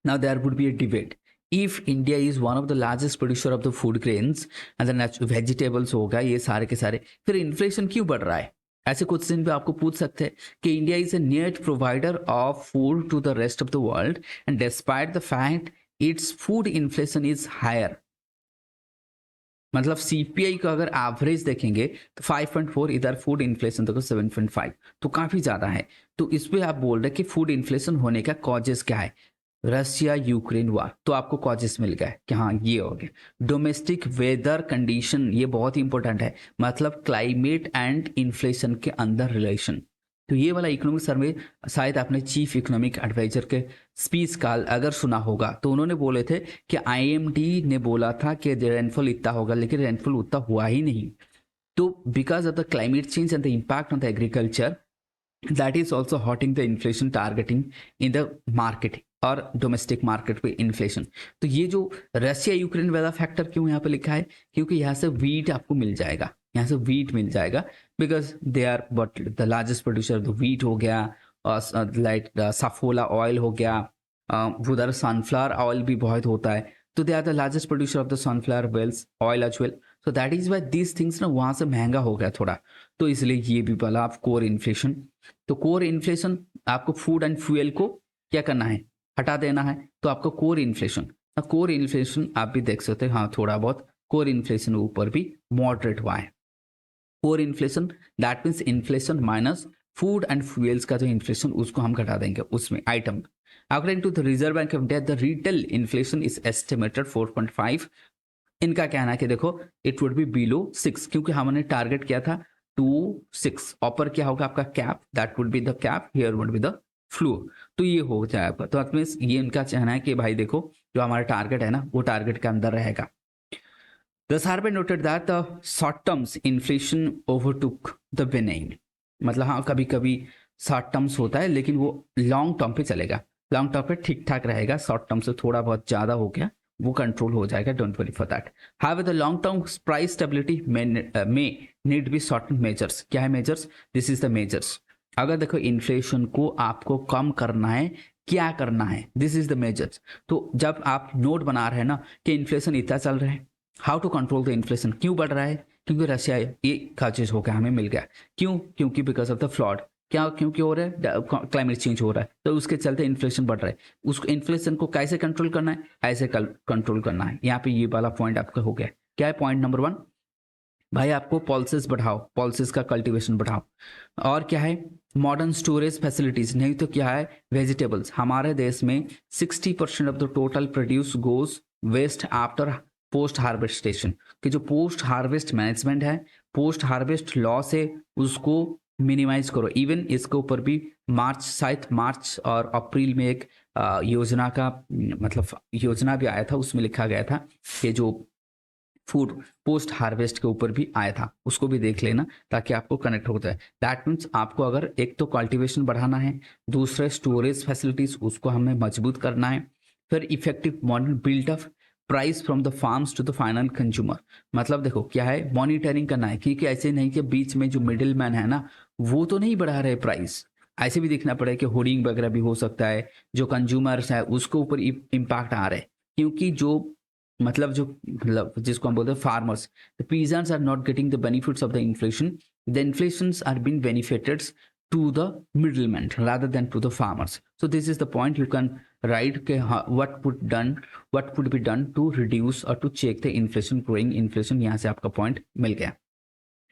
Now there would be a debate, if India is one of the largest producer of the food grains and the vegetables होगा ये सारे के सारे, फिर इन्फ्लेशन क्यों बढ़ रहा है? ऐसे क्वेश्चन भी आपको पूछ सकते हैं कि India is a net provider of food to the rest of the world and despite the fact its food inflation is higher. मतलब सीपीआई का अगर एवरेज देखेंगे तो 5.4, इधर फूड इन्फ्लेशन देखो 7.5, तो काफी ज्यादा है। तो इस पे आप बोल रहे कि फूड इन्फ्लेशन होने का कॉजेस क्या है? रशिया यूक्रेन वार, तो आपको कॉजेस मिल गए कि हाँ ये हो गया। डोमेस्टिक वेदर कंडीशन, ये बहुत ही इंपॉर्टेंट है, मतलब क्लाइमेट एंड इन्फ्लेशन के अंदर रिलेशन। तो ये वाला इकोनॉमिक सर्वे शायद आपने चीफ इकोनॉमिक एडवाइजर के स्पीच का अगर सुना होगा, तो उन्होंने बोले थे कि आईएमडी ने बोला था कि रेनफॉल इतना होगा, लेकिन रेनफॉल उतना हुआ ही नहीं। तो because of the climate change and the impact on the agriculture, that is also hurting the inflation targeting in the market और डोमेस्टिक मार्केट पे इन्फ्लेशन। तो ये जो रशिया यूक्रेन वाला फैक्टर क्यों यहाँ पे लिखा है? क्योंकि यहाँ से वीट आपको मिल जाएगा, यहाँ से वीट मिल जाएगा, because they are but the largest producer the wheat हो गया, और लाइक सफोला ऑयल हो गया, उधर सनफ्लावर ऑयल भी बहुत होता है, तो they are the largest producer of the sunflower wells oil as well. So that is why these things ना वहाँ से महंगा हो गया थोड़ा, तो इसलिए ये भी बोला आप कोर इन्फ्लेशन। तो कोर इन्फ्लेशन आपको फूड एंड फ्यूल को क्या करना है? हटा देना है, तो आपको कोर इन्फ्लेशन, कोर इन्फ्लेशन आप भी देख सकते हैं, हाँ थोड़ा बहुत कोर इन्फ्लेशन ऊपर भी मॉडरेट हुआ है। Core inflation that means inflation minus food and fuels का जो इन्फ्लेशन, उसको हम घटा देंगे उसमें item. According to the Reserve Bank of India the retail inflation is estimated 4.5। इनका कहना है कि देखो इट वुड बी बिलो 6, क्योंकि हमने टारगेट किया था 2.6, ऊपर क्या होगा आपका cap, that would be the cap, here would be the floor, तो ये हो जाएगा। तो दैट मींस ये इनका कहना है कि भाई देखो जो हमारा टारगेट है ना, वो टारगेट के अंदर रहेगा। The survey noted that the short terms inflation overtook the benign, मतलब हाँ कभी कभी शॉर्ट टर्म्स होता है लेकिन वो लॉन्ग टर्म पे चलेगा, लॉन्ग टर्म पे ठीक ठाक रहेगा, शॉर्ट टर्म से थोड़ा बहुत ज़्यादा हो गया वो कंट्रोल हो जाएगा, don't worry for that. How the long term price stability में नीड बी शॉर्ट मेजर्स। क्या है measures? This is the measures. अगर देखो इन्फ्लेशन को आपको कम करना है, क्या करना है, दिस इज द मेजर्स। तो जब आप नोट बना रहे हैं ना कि इन्फ्लेशन इतना चल रहा है, how to control the inflation, क्यों बढ़ रहा है? क्योंकि रशिया ये का चीज हो गया, हमें मिल गया, क्यों? क्योंकि बिकॉज ऑफ द फ्लड, क्या क्योंकि हो रहा है क्लाइमेट चेंज हो रहा है, तो उसके चलते इन्फ्लेशन बढ़ रहा है। उसको इन्फ्लेशन को कैसे कंट्रोल करना है? ऐसे कंट्रोल करना है। यहाँ पे ये वाला पॉइंट आपका हो गया। क्या है पॉइंट नंबर 1? भाई आपको पॉल्सेस बढ़ाओ, पॉल्सेस का कल्टीवेशन बढ़ाओ। और क्या है? Modern storage facilities. नहीं तो क्या है? वेजिटेबल्स। हमारे देश में 60% of the total produce goes waste after post harvestation, कि जो पोस्ट हार्वेस्ट मैनेजमेंट है, पोस्ट हार्वेस्ट लॉस है, उसको मिनिमाइज करो। इवन इसके ऊपर भी शायद मार्च और अप्रैल में एक योजना का मतलब योजना भी आया था, उसमें लिखा गया था कि जो फूड पोस्ट हार्वेस्ट के ऊपर भी आया था, उसको भी देख लेना ताकि आपको कनेक्ट होता है। दैट मीन्स आपको अगर एक तो कल्टीवेशन बढ़ाना है, दूसरा स्टोरेज फैसिलिटीज उसको हमें मजबूत करना है, फिर effective model build up price from the farms to the final consumer. मतलब देखो क्या है, मॉनिटरिंग करना है, क्योंकि ऐसे नहीं कि बीच में जो मिडिल मैन है ना, वो तो नहीं बढ़ा रहे प्राइस। ऐसे भी देखना पड़ेगा कि होर्डिंग वगैरह भी हो सकता है, जो कंज्यूमर्स है उसके ऊपर इम्पैक्ट आ रहा है, क्योंकि जो मतलब जिसको हम बोलते हैं farmers, the peasants are not getting the benefits of the inflations are being benefited to the middleman rather than to the farmers. So this is the point you can write what would be done to reduce or to check the inflation, growing inflation। यहाँ से आपका point मिल गया।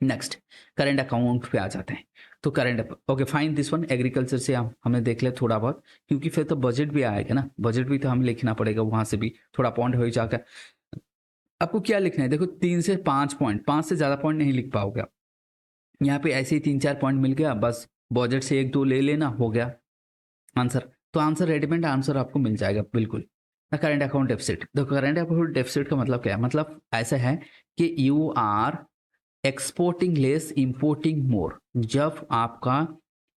Next current account पे आ जाते हैं। तो current okay fine, this one agriculture से हमें देख ले थोड़ा बहुत, क्योंकि फिर तो बजट भी आएगा ना, बजट भी तो हमें लिखना पड़ेगा, वहां से भी थोड़ा पॉइंट हो जाकर। आपको क्या लिखना है, देखो 3 से 5 पॉइंट, 5 से ज्यादा पॉइंट नहीं लिख पाओगे। यहाँ पे ऐसे ही 3-4 पॉइंट मिल गया, बस बजट से 1-2 ले लेना, हो गया आंसर। तो आंसर रेडीमेड आंसर आपको मिल जाएगा बिल्कुल। The current account deficit, the current account deficit का मतलब क्या है, मतलब ऐसा है कि you are exporting less importing more. जब आपका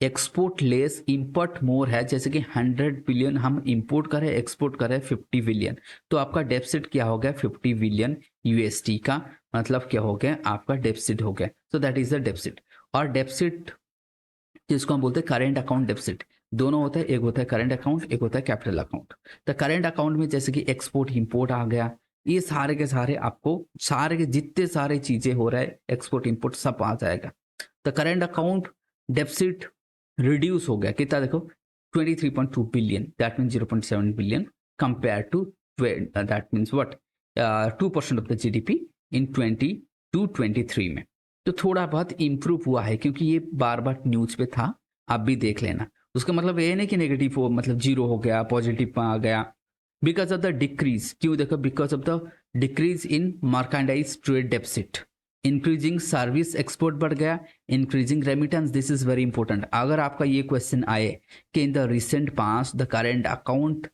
एक्सपोर्ट लेस इंपोर्ट मोर है, जैसे कि 100 बिलियन हम इंपोर्ट करें, एक्सपोर्ट करें 50 बिलियन, तो आपका डेफिसिट क्या हो गया, 50 बिलियन यूएसडी का मतलब क्या हो गया, आपका डेफिसिट हो गया। सो दैट इज द डेफिसिट। और डेफिसिट जिसको हम बोलते हैं करेंट अकाउंट डेफिसिट, दोनों होता है, एक होता है करेंट अकाउंट, एक होता है कैपिटल अकाउंट। तो करेंट अकाउंट में जैसे कि एक्सपोर्ट इंपोर्ट आ गया, ये सारे के सारे आपको सारे के जितने सारे चीजें हो रहा है एक्सपोर्ट इंपोर्ट सब आ जाएगा। तो करेंट अकाउंट डेफिसिट रिड्यूस हो गया कितना, देखो 23.2 billion, that mean 0.7 billion compare to that means what 2% of the GDP in 22-23 में। तो थोड़ा बहुत इंप्रूव हुआ है, क्योंकि ये बार बार न्यूज पे था, आप भी देख लेना। उसका मतलब ये नहीं कि नेगेटिव हो, मतलब 0 हो गया, पॉजिटिव में आ गया, बिकॉज ऑफ द डिक्रीज। क्यों, देखो because of the decrease in merchandise trade deficit, increasing service export बढ़ गया, increasing remittance. This is very important. अगर आपका ये क्वेश्चन आए कि in the recent past the current account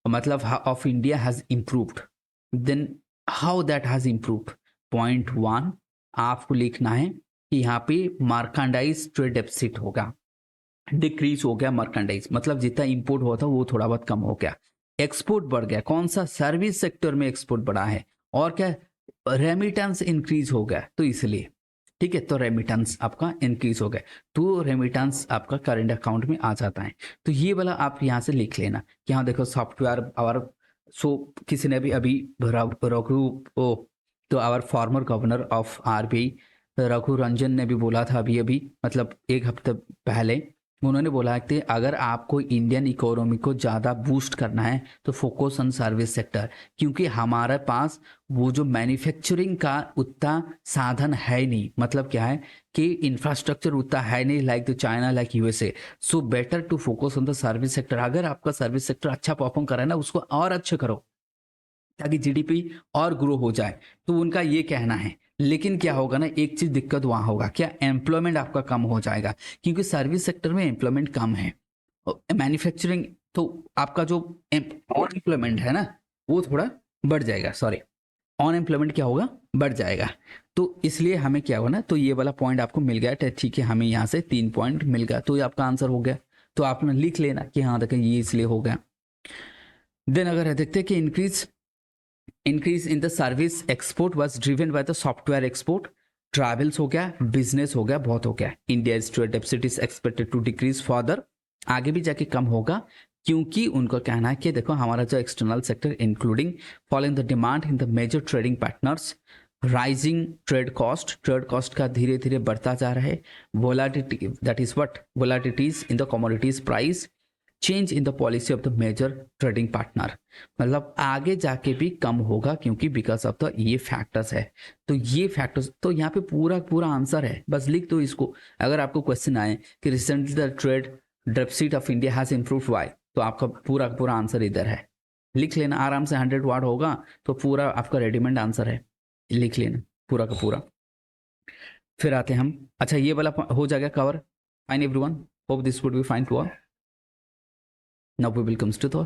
मतलब of India has improved, then how that has improved. Point 1 आपको लिखना है कि यहाँ पे मर्केंडाइज ट्रेड डेफिसिट होगा, डिक्रीज हो गया मर्केंडाइज, मतलब जितना इंपोर्ट हुआ था वो थोड़ा बहुत कम हो गया। एक्सपोर्ट बढ़ गया, कौन सा, सर्विस सेक्टर में एक्सपोर्ट बढ़ा है, और क्या, रेमिटेंस इंक्रीज हो गया, तो इसलिए ठीक है। तो रेमिटेंस आपका इंक्रीज हो गया, तो रेमिटेंस आपका करंट अकाउंट में आ जाता है। तो ये वाला आप यहाँ से लिख लेना कि हाँ देखो सॉफ्टवेयर और सो किसी ने भी अभी रघु तो our former governor of RBI Raghu Ranjan ने भी बोला था अभी मतलब 1 हफ्ते पहले, उन्होंने बोला कि अगर आपको इंडियन इकोनॉमी को ज़्यादा बूस्ट करना है तो फोकस ऑन सर्विस सेक्टर, क्योंकि हमारे पास वो जो मैन्युफैक्चरिंग का उतना साधन है नहीं, मतलब क्या है कि इंफ्रास्ट्रक्चर उतना है नहीं like the China like USA. So better to focus on the service sector. अगर आपका सर्विस सेक्टर अच्छा परफॉर्म कर रहा है ना, उसको और अच्छा करो ताकि जीडीपी और ग्रो हो जाए, तो उनका ये कहना है। लेकिन क्या होगा ना, एक चीज दिक्कत वहां होगा, क्या, एम्प्लॉयमेंट आपका कम हो जाएगा, क्योंकि सर्विस सेक्टर में एम्प्लॉयमेंट कम है, मैन्युफैक्चरिंग तो आपका जो अनएम्प्लॉयमेंट है ना वो थोड़ा बढ़ जाएगा, सॉरी अनएम्प्लॉयमेंट क्या होगा, बढ़ जाएगा। तो इसलिए हमें क्या होगा ना, तो ये वाला पॉइंट आपको मिल गया, ठीक है, हमें यहाँ से 3 पॉइंट मिल गया, तो ये आपका आंसर हो गया। तो आपने लिख लेना कि हाँ देखें ये इसलिए हो गया। देन अगर देखते हैं कि increase in the service export was driven by the software export, travels हो गया, business हो गया, बहुत हो गया। India's trade deficit is expected to decrease further, आगे भी जाके कम होगा, क्योंकि उनका कहना है कि देखो हमारा जो external sector including following the demand in the major trading partners, rising trade cost का धीरे धीरे बढ़ता जा रहा है, volatility that is what volatilities in the commodities price, change in the policy of the major trading partner, मतलब आगे जाके भी कम होगा, क्योंकि बिकॉज ऑफ द ये फैक्टर्स है। तो ये फैक्टर्स, तो यहाँ पे पूरा आंसर है, बस लिख दो इसको। अगर आपको क्वेश्चन आए कि recently the trade deficit of India has improved why, तो आपका पूरा आंसर इधर है। लिख लेना आराम से, 100 वाट होगा तो पूरा आपका रेडीमेड आंसर है, लिख लेना पूरा का पूरा। फिर आते हैं हम, अच्छा ये वाला हो जाएगा cover. Fine everyone, hope this would be fine to all. Now we will comes to the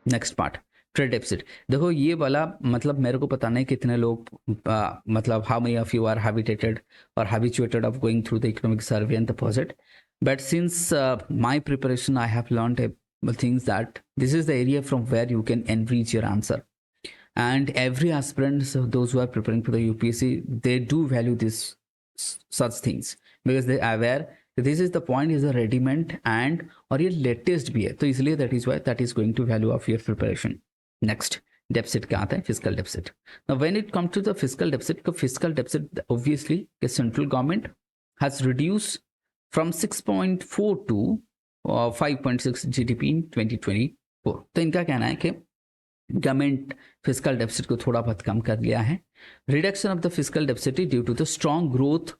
next part, trade deficit. देखो ये वाला मतलब मेरे को पता नहीं कितने लोग मतलब how many of you are habitated और habituated of going through the economic survey and deposit, but since my preparation I have learned things that this is the area from where you can enrich your answer, and every aspirant, so those who are preparing for the UPSC, they do value this such things because they are aware that this is the point is a ready-made and और ये latest भी है, तो इसलिए that is why that is going to value of your preparation. Next deficit क्या आता है, fiscal deficit. Now when it comes to the fiscal deficit, तो fiscal deficit obviously the central government has reduced from 6.4 to 5.6 GDP in 2024. तो इनका कहना है कि government fiscal deficit को थोड़ा बहुत कम कर लिया है। Reduction of the fiscal deficit due to the strong growth.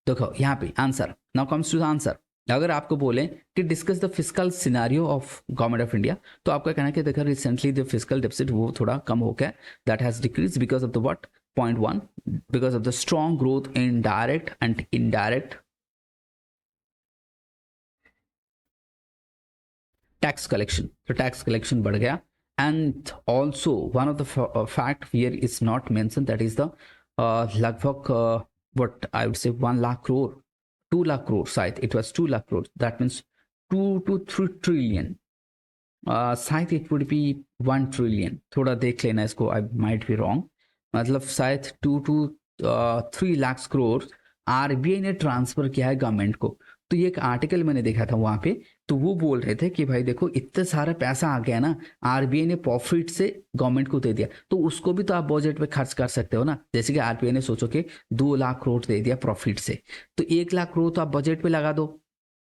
देखो यहाँ पे answer, now comes to the answer. अगर आपको बोले कि discuss the fiscal scenario of government of India, तो आपका कहना है कि देखो रिसेंटली द फिस्कल डेफिसिट वो थोड़ा कम हो गया, that has decrease because of the what, point 1, because of the strong growth in direct and indirect tax collection. तो टैक्स कलेक्शन बढ़ गया, and also one of the fact here is not mentioned, that is the लगभग what I would say 1 lakh crore, 2 lakh crore शायद, it was 2 lakh crore, that means 2 to 3 trillion, शायद it would be 1 trillion, थोड़ा देख लेना इसको, I might be wrong, मतलब शायद 2 to 3 lakhs crore RBI ने ट्रांसफर किया है गवर्नमेंट को। तो ये एक आर्टिकल मैंने देखा था वहां पे, तो वो बोल रहे थे कि भाई देखो इतना सारा पैसा आ गया ना, आरबीआई ने प्रॉफिट से गवर्नमेंट को दे दिया, तो उसको भी तो आप बजट में खर्च कर सकते हो ना। जैसे कि आरबीआई ने सोचो कि 2 लाख करोड़ दे दिया प्रॉफिट से, तो 1 लाख करोड़ तो आप बजट पे लगा दो।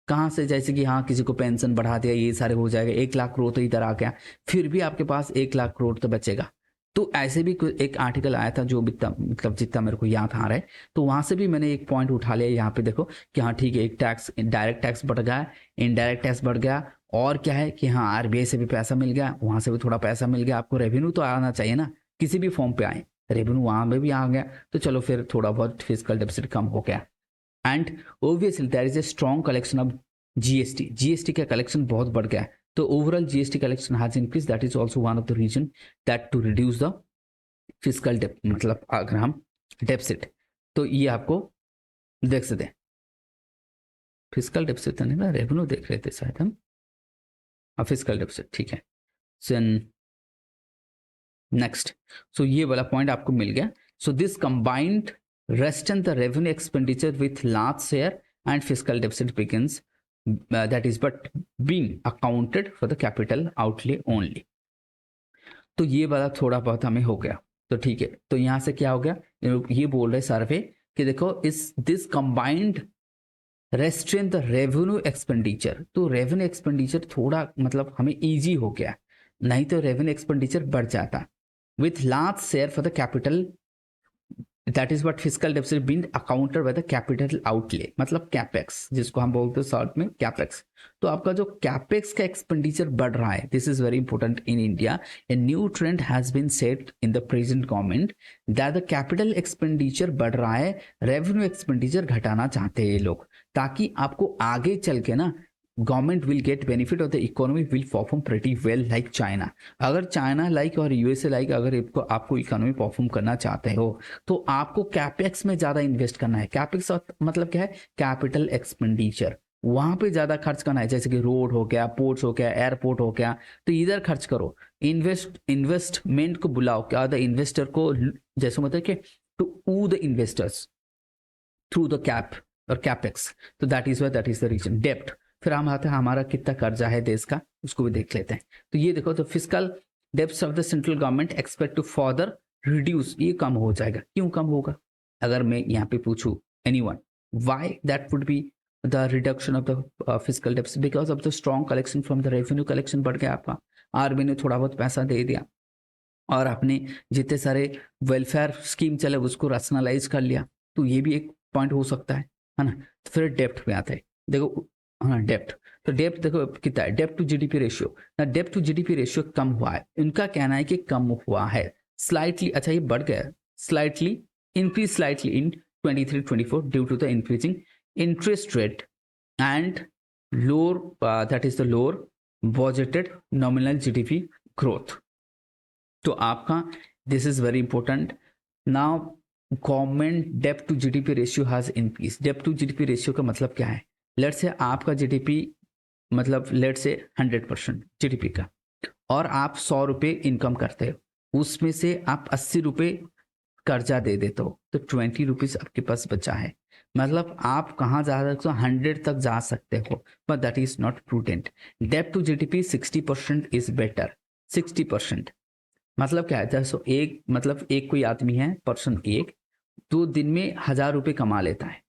कहाँ से, जैसे कि हाँ किसी को पेंशन बढ़ा दिया, ये सारे हो जाएगा, 1 लाख करोड़ तो इधर आ गया, फिर भी आपके पास 1 लाख करोड़ तो बचेगा। तो ऐसे भी एक आर्टिकल आया था जो मतलब जितना मेरे को याद आ रहा है, तो वहां से भी मैंने एक पॉइंट उठा लिया यहाँ पे। देखो कि हाँ ठीक है, एक टैक्स, डायरेक्ट टैक्स बढ़ गया, इनडायरेक्ट टैक्स बढ़ गया, और क्या है कि हाँ आरबीआई से भी पैसा मिल गया, वहां से भी थोड़ा पैसा मिल गया, आपको रेवेन्यू तो आना चाहिए ना, किसी भी फॉर्म पे आए, रेवेन्यू वहां में भी आ गया, तो चलो फिर थोड़ा बहुत फिजिकल डेफिसिट कम हो गया। And obviously there is a strong collection of GST, GST का कलेक्शन बहुत बढ़ गया है, तो overall GST collection has increase, that is also one of the reason that to reduce the physical debt, मतलब अगर हम डेफिसिट, तो ये आपको देख सकते हैं। फिजिकल डेफिसिट नहीं ना, रेवेन्यू देख रहे थे शायद हम, फिजिकल डेफिसिट ठीक है। नेक्स्ट, सो ये वाला पॉइंट आपको मिल गया। So this combined rests on the revenue expenditure with large share and physical deficit begins, that is but being accounted for the capital outlay only. तो ये वाला थोड़ा बहुत हमें हो गया, तो ठीक है। तो यहां से क्या हो गया, ये बोल रहे सर्वे कि देखो इस this combined restrain the revenue expenditure, तो रेवेन्यू एक्सपेंडिचर थोड़ा मतलब हमें इजी हो गया, नहीं तो रेवेन्यू एक्सपेंडिचर बढ़ जाता। With large share for the capital, that is what physical deficit been accounted by the capital outlay, मतलब कैपेक्स जिसको हम बोलते हैं शॉर्ट में कैपेक्स। तो आपका जो कैपेक्स का एक्सपेंडिचर बढ़ रहा है, this is very important in India. A new trend has been set in the present government that the capital expenditure बढ़ रहा है, रेवेन्यू एक्सपेंडिचर घटाना चाहते हैं ये लोग, ताकि आपको आगे चल के ना गवर्नमेंट विल गेट बेनिफिट और the economy will perform pretty well like China. अगर चाइना लाइक और यूएसए लाइक अगर आपको इकोनॉमी परफॉर्म करना चाहते हो, तो आपको कैपेक्स में ज्यादा इन्वेस्ट करना है। कैपेक्स मतलब क्या है, कैपिटल एक्सपेंडिचर, वहां पे ज्यादा खर्च करना है, जैसे कि रोड हो गया, पोर्ट्स हो गया, एयरपोर्ट हो गया, तो इधर खर्च करो। इन्वेस्टमेंट को बुलाओ, क्या द इन्वेस्टर को, जैसे मतलब कि टू ऊ the investors through the cap और कैपेक्स, तो दैट इज द रीजन। डेप्ट, फिर हम आते हैं हमारा कितना कर्जा है देश का, उसको भी देख लेते हैं। तो ये देखो, तो physical debts of the central government expect to further reduce, ये कम हो जाएगा। क्यों कम होगा, अगर मैं यहाँ पे पूछूं anyone why that would be the reduction of the physical debts, because of the strong collection from the revenue collection बढ़ गया आपका, आरबीआई ने थोड़ा बहुत पैसा दे दिया, और आपने जितने सारे वेलफेयर स्कीम चले उसको रैशनलाइज कर लिया, तो ये भी एक पॉइंट हो सकता है ना। तो फिर डेप्ट में आता है, देखो हाँ डेप्ट, तो डेप्ट देखो कितना है, डेप्ट टू जीडीपी रेशियो ना, डेप्ट टू जीडीपी रेशियो कम हुआ है, इनका कहना है कि कम हुआ है स्लाइटली, अच्छा ये बढ़ गया slightly, increase slightly in 23-24 due to the increasing interest rate and lower that is the lower budgeted nominal GDP growth. तो आपका this is very important now, government डेप्ट to GDP ratio has increase. डेप्ट to GDP ratio का मतलब क्या है, late से आपका जीडीपी मतलब लेट से 100% जीडीपी का, और आप 100 रुपये इनकम करते हो, उसमें से आप 80 रुपये कर्जा दे देते हो, तो 20 रुपीज आपके पास बचा है। मतलब आप कहाँ जा सकते हो, 100 तक जा सकते हो, but that is not prudent. डेप्ट टू जीडीपी 60% इज बेटर। 60% मतलब क्या है, जैसे एक मतलब एक कोई आदमी है, पर्सन एक, 2 दिन में 1000 रुपये कमा लेता है,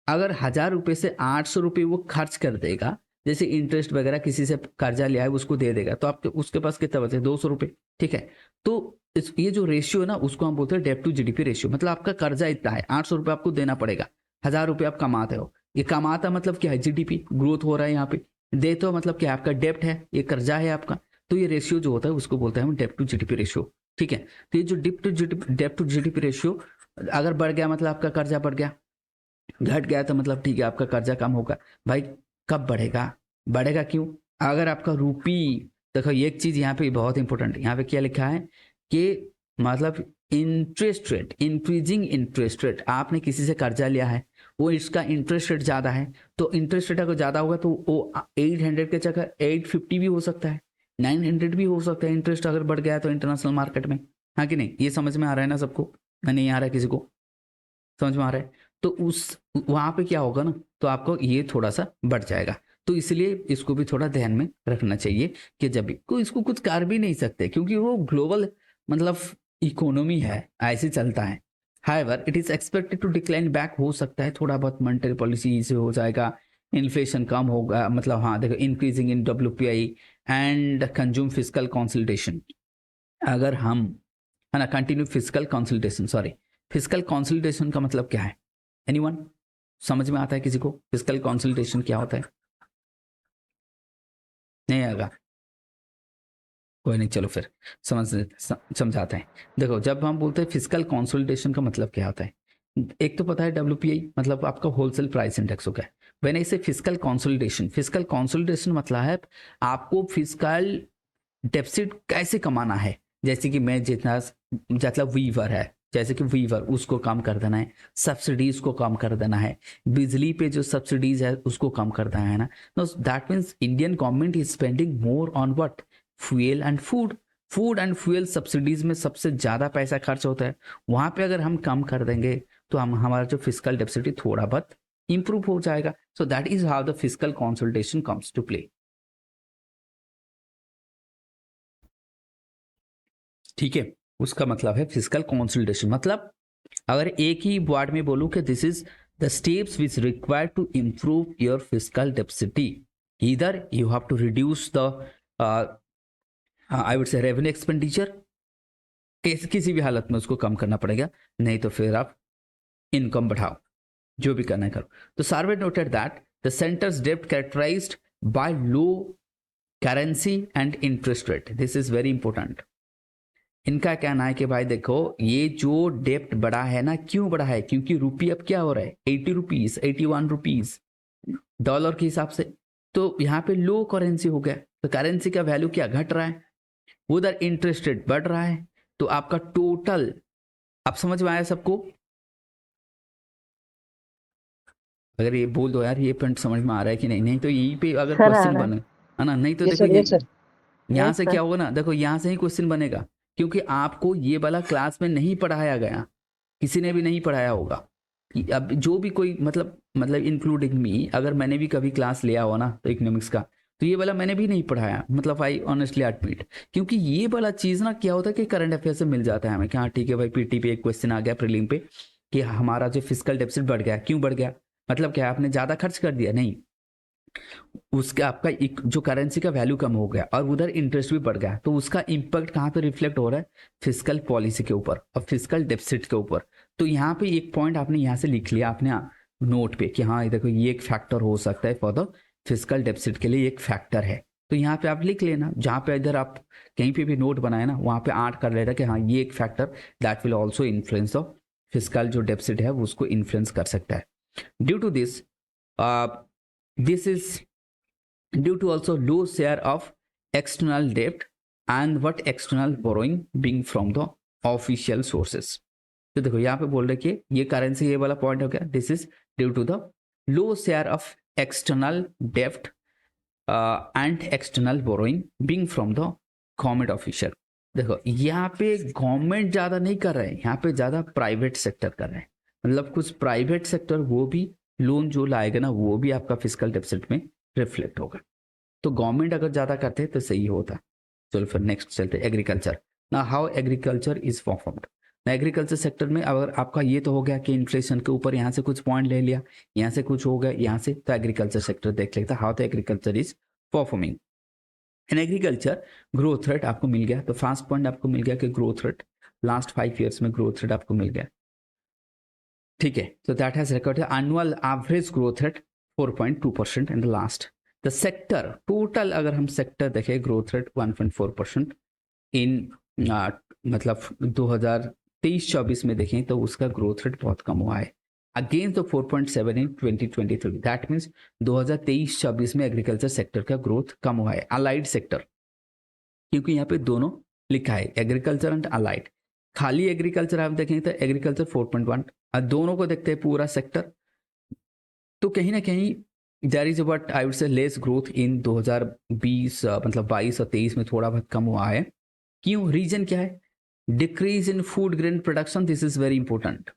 अगर 1000 रुपये से 800 रुपये वो खर्च कर देगा, जैसे इंटरेस्ट वगैरह किसी से कर्जा लिया है उसको दे देगा, तो आपके उसके पास कितना बचे, 200 रुपये, ठीक है। तो ये जो रेशियो है ना, उसको हम बोलते हैं डेप्ट टू जीडीपी रेशियो। मतलब आपका कर्जा इतना है, 800 रुपये आपको देना पड़ेगा, 1000 रुपये आप कमाते हो, ये कमाता मतलब क्या है, जीडीपी ग्रोथ हो रहा है यहाँ पे, देते हो मतलब क्या, आपका डेप्ट है, ये कर्जा है आपका, तो ये रेशियो जो होता है उसको बोलते हैं हम डेप्ट टू जीडीपी रेशियो, ठीक है। तो ये जो डेप्ट टू जीडीपी रेशियो अगर बढ़ गया मतलब आपका कर्जा बढ़ गया, घट गया तो मतलब ठीक है आपका कर्जा कम होगा। भाई कब बढ़ेगा, बढ़ेगा क्यों, अगर आपका रूपी, देखो एक चीज यहाँ पे बहुत इंपॉर्टेंट है, यहाँ पे क्या लिखा है कि मतलब interest rate, increasing interest rate, आपने किसी से कर्जा लिया है, वो इसका इंटरेस्ट रेट ज्यादा है, तो इंटरेस्ट रेट अगर ज्यादा होगा तो वो 800 के जगह 850 भी हो सकता है, 900 भी हो सकता है, इंटरेस्ट अगर बढ़ गया तो इंटरनेशनल मार्केट में, हाँ कि नहीं, ये समझ में आ रहा है ना सबको, नहीं आ रहा है किसी को, समझ में आ रहा है। तो उस वहां पे क्या होगा ना, तो आपको ये थोड़ा सा बढ़ जाएगा, तो इसलिए इसको भी थोड़ा ध्यान में रखना चाहिए कि जब भी कोई इसको कुछ कर भी नहीं सकते, क्योंकि वो ग्लोबल मतलब इकोनॉमी है, ऐसे चलता है। However it is expected to decline back, हो सकता है थोड़ा बहुत मॉनेटरी पॉलिसी से हो जाएगा, इन्फ्लेशन कम होगा, मतलब हाँ देखो increasing in WPI and consume physical consultation, अगर हम है ना continue physical consultation, sorry physical consultation का मतलब क्या है, एनीवन समझ में आता है किसी को, फिजिकल कंसल्टेशन क्या होता है, नहीं आएगा, कोई नहीं, चलो फिर समझाते हैं। देखो जब हम बोलते हैं फिजिकल कंसल्टेशन का मतलब क्या होता है, एक तो पता है WPI मतलब आपका होलसेल प्राइस इंडेक्स हो गया, व्हेन आई से फिजिकल कंसल्टेशन मतलब है आपको फिजिकल डेफिसिट कैसे कमाना है, जैसे कि मैं जितना मतलब वीवर है, जैसे कि वीवर उसको कम कर देना है, सब्सिडीज को कम कर देना है, बिजली पे जो सब्सिडीज है उसको कम कर देना है ना, know that means Indian government is spending more on what, fuel and food and fuel subsidies में सबसे ज्यादा पैसा खर्च होता है, वहां पे अगर हम कम कर देंगे तो हम हमारा जो फिजिकल डेफिसिट थोड़ा बहुत इंप्रूव हो जाएगा। So that is how the physical consultation comes to play, ठीक है। उसका मतलब है फिजिकल कंसल्टेशन, मतलब अगर एक ही वर्ड में बोलूं कि this is the steps which require to improve your physical deficit, either you have to reduce the I would say revenue expenditure, किसी भी हालत में उसको कम करना पड़ेगा, नहीं तो फिर आप इनकम बढ़ाओ, जो भी करना है करो। तो survey noted that the centre's डेप्ट characterised by low currency and interest rate, this is very important. इनका कहना है कि भाई देखो ये जो डेप्ट बढ़ा है ना, क्यों बढ़ा है, क्योंकि रुपी अब क्या हो रहा है 80 रुपीज 81 रुपीज डॉलर के हिसाब से, तो यहाँ पे लो करेंसी हो गया, तो करेंसी का वैल्यू क्या घट रहा है, उधर इंटरेस्ट रेट बढ़ रहा है, तो आपका टोटल, अब समझ में आया सबको, अगर ये बोल दो यार ये पॉइंट समझ में आ रहा है कि नहीं, नहीं तो यहीं पे अगर सर आ क्वेश्चन रहा है। बने है ना, नहीं तो यस देखो सर, ये यस सर, यहाँ यस से सर। क्या होगा ना, देखो यहाँ से ही क्वेश्चन बनेगा, क्योंकि आपको ये वाला क्लास में नहीं पढ़ाया गया, किसी ने भी नहीं पढ़ाया होगा, अब जो भी कोई मतलब इंक्लूडिंग मी, अगर मैंने भी कभी क्लास लिया हो ना तो इकोनॉमिक्स का, तो ये वाला मैंने भी नहीं पढ़ाया, मतलब आई ऑनेस्टली एडमिट, क्योंकि ये वाला चीज ना क्या होता है कि करंट अफेयर से मिल जाता है हमें कि हाँ ठीक है भाई पीटी पे एक क्वेश्चन आ गया प्रीलिम पे कि हमारा जो फिजिकल डेफिसिट बढ़ गया, क्यों बढ़ गया, मतलब क्या आपने ज्यादा खर्च कर दिया, नहीं, उसका आपका जो करेंसी का वैल्यू कम हो गया और उधर इंटरेस्ट भी बढ़ गया, तो उसका इंपैक्ट कहाँ पे रिफ्लेक्ट हो रहा है, फिजिकल पॉलिसी के ऊपर और फिजिकल डेफिसिट के ऊपर। तो यहाँ पे एक पॉइंट आपने यहाँ से लिख लिया अपने नोट पे कि हाँ देखो ये एक फैक्टर हो सकता है फॉर द फिजिकल डेफिसिट के लिए एक फैक्टर है। तो यहाँ पे आप लिख लेना, जहाँ पे इधर आप कहीं पे भी नोट बनाए ना वहाँ पे 8 कर लेना कि हाँ ये एक factor that will also influence the physical जो डेफिसिट है वो उसको इन्फ्लुएंस कर सकता है। Due to this this is due to also low share of external डेप्ट and what external borrowing being from the official sources. तो देखो यहाँ पे बोल रहे कि ये करेंसी ये वाला पॉइंट हो गया, this is due to the low share of external डेप्ट and external borrowing being from the government official. देखो यहाँ पे गवर्नमेंट ज्यादा नहीं कर रहे हैं, यहाँ पे ज्यादा प्राइवेट सेक्टर कर रहे हैं। मतलब कुछ प्राइवेट सेक्टर वो भी लोन जो लाएगा ना वो भी आपका फिजिकल डेफिसिट में रिफ्लेक्ट होगा। तो गवर्नमेंट अगर ज्यादा करते तो सही होता। चलो फिर नेक्स्ट चलते एग्रीकल्चर। ना how agriculture is performed. Agriculture sector में अगर आपका ये तो हो गया कि इन्फ्लेशन के ऊपर यहाँ से कुछ पॉइंट ले लिया, यहाँ से कुछ हो गया, यहाँ से, तो एग्रीकल्चर सेक्टर देख लेता how the agriculture is performing. In agriculture growth rate आपको मिल गया, तो फर्स्ट पॉइंट आपको मिल गया कि ग्रोथ रेट लास्ट 5 ईयर्स में ग्रोथ रेट आपको मिल गया, ठीक है। तो that has recorded annual average growth rate 4.2% in the last. The sector total अगर हम सेक्टर देखें ग्रोथ रेट 1.4% इन मतलब 2023-24 में देखें तो उसका ग्रोथ रेट बहुत कम हुआ है against the 4.7 in 2023। That means 2023-24 में एग्रीकल्चर सेक्टर का ग्रोथ कम हुआ है। अलाइड सेक्टर, क्योंकि यहाँ पे दोनों लिखा है एग्रीकल्चर एंड अलाइड। खाली एग्रीकल्चर आप देखें तो एग्रीकल्चर 4.1, दोनों को देखते हैं पूरा सेक्टर, तो कहीं ना कहीं there is but I would say less growth in 2020 मतलब 22 और 23 में थोड़ा बहुत कम हुआ है। क्यों, रीजन क्या है? Decrease in food grain production, this is very important.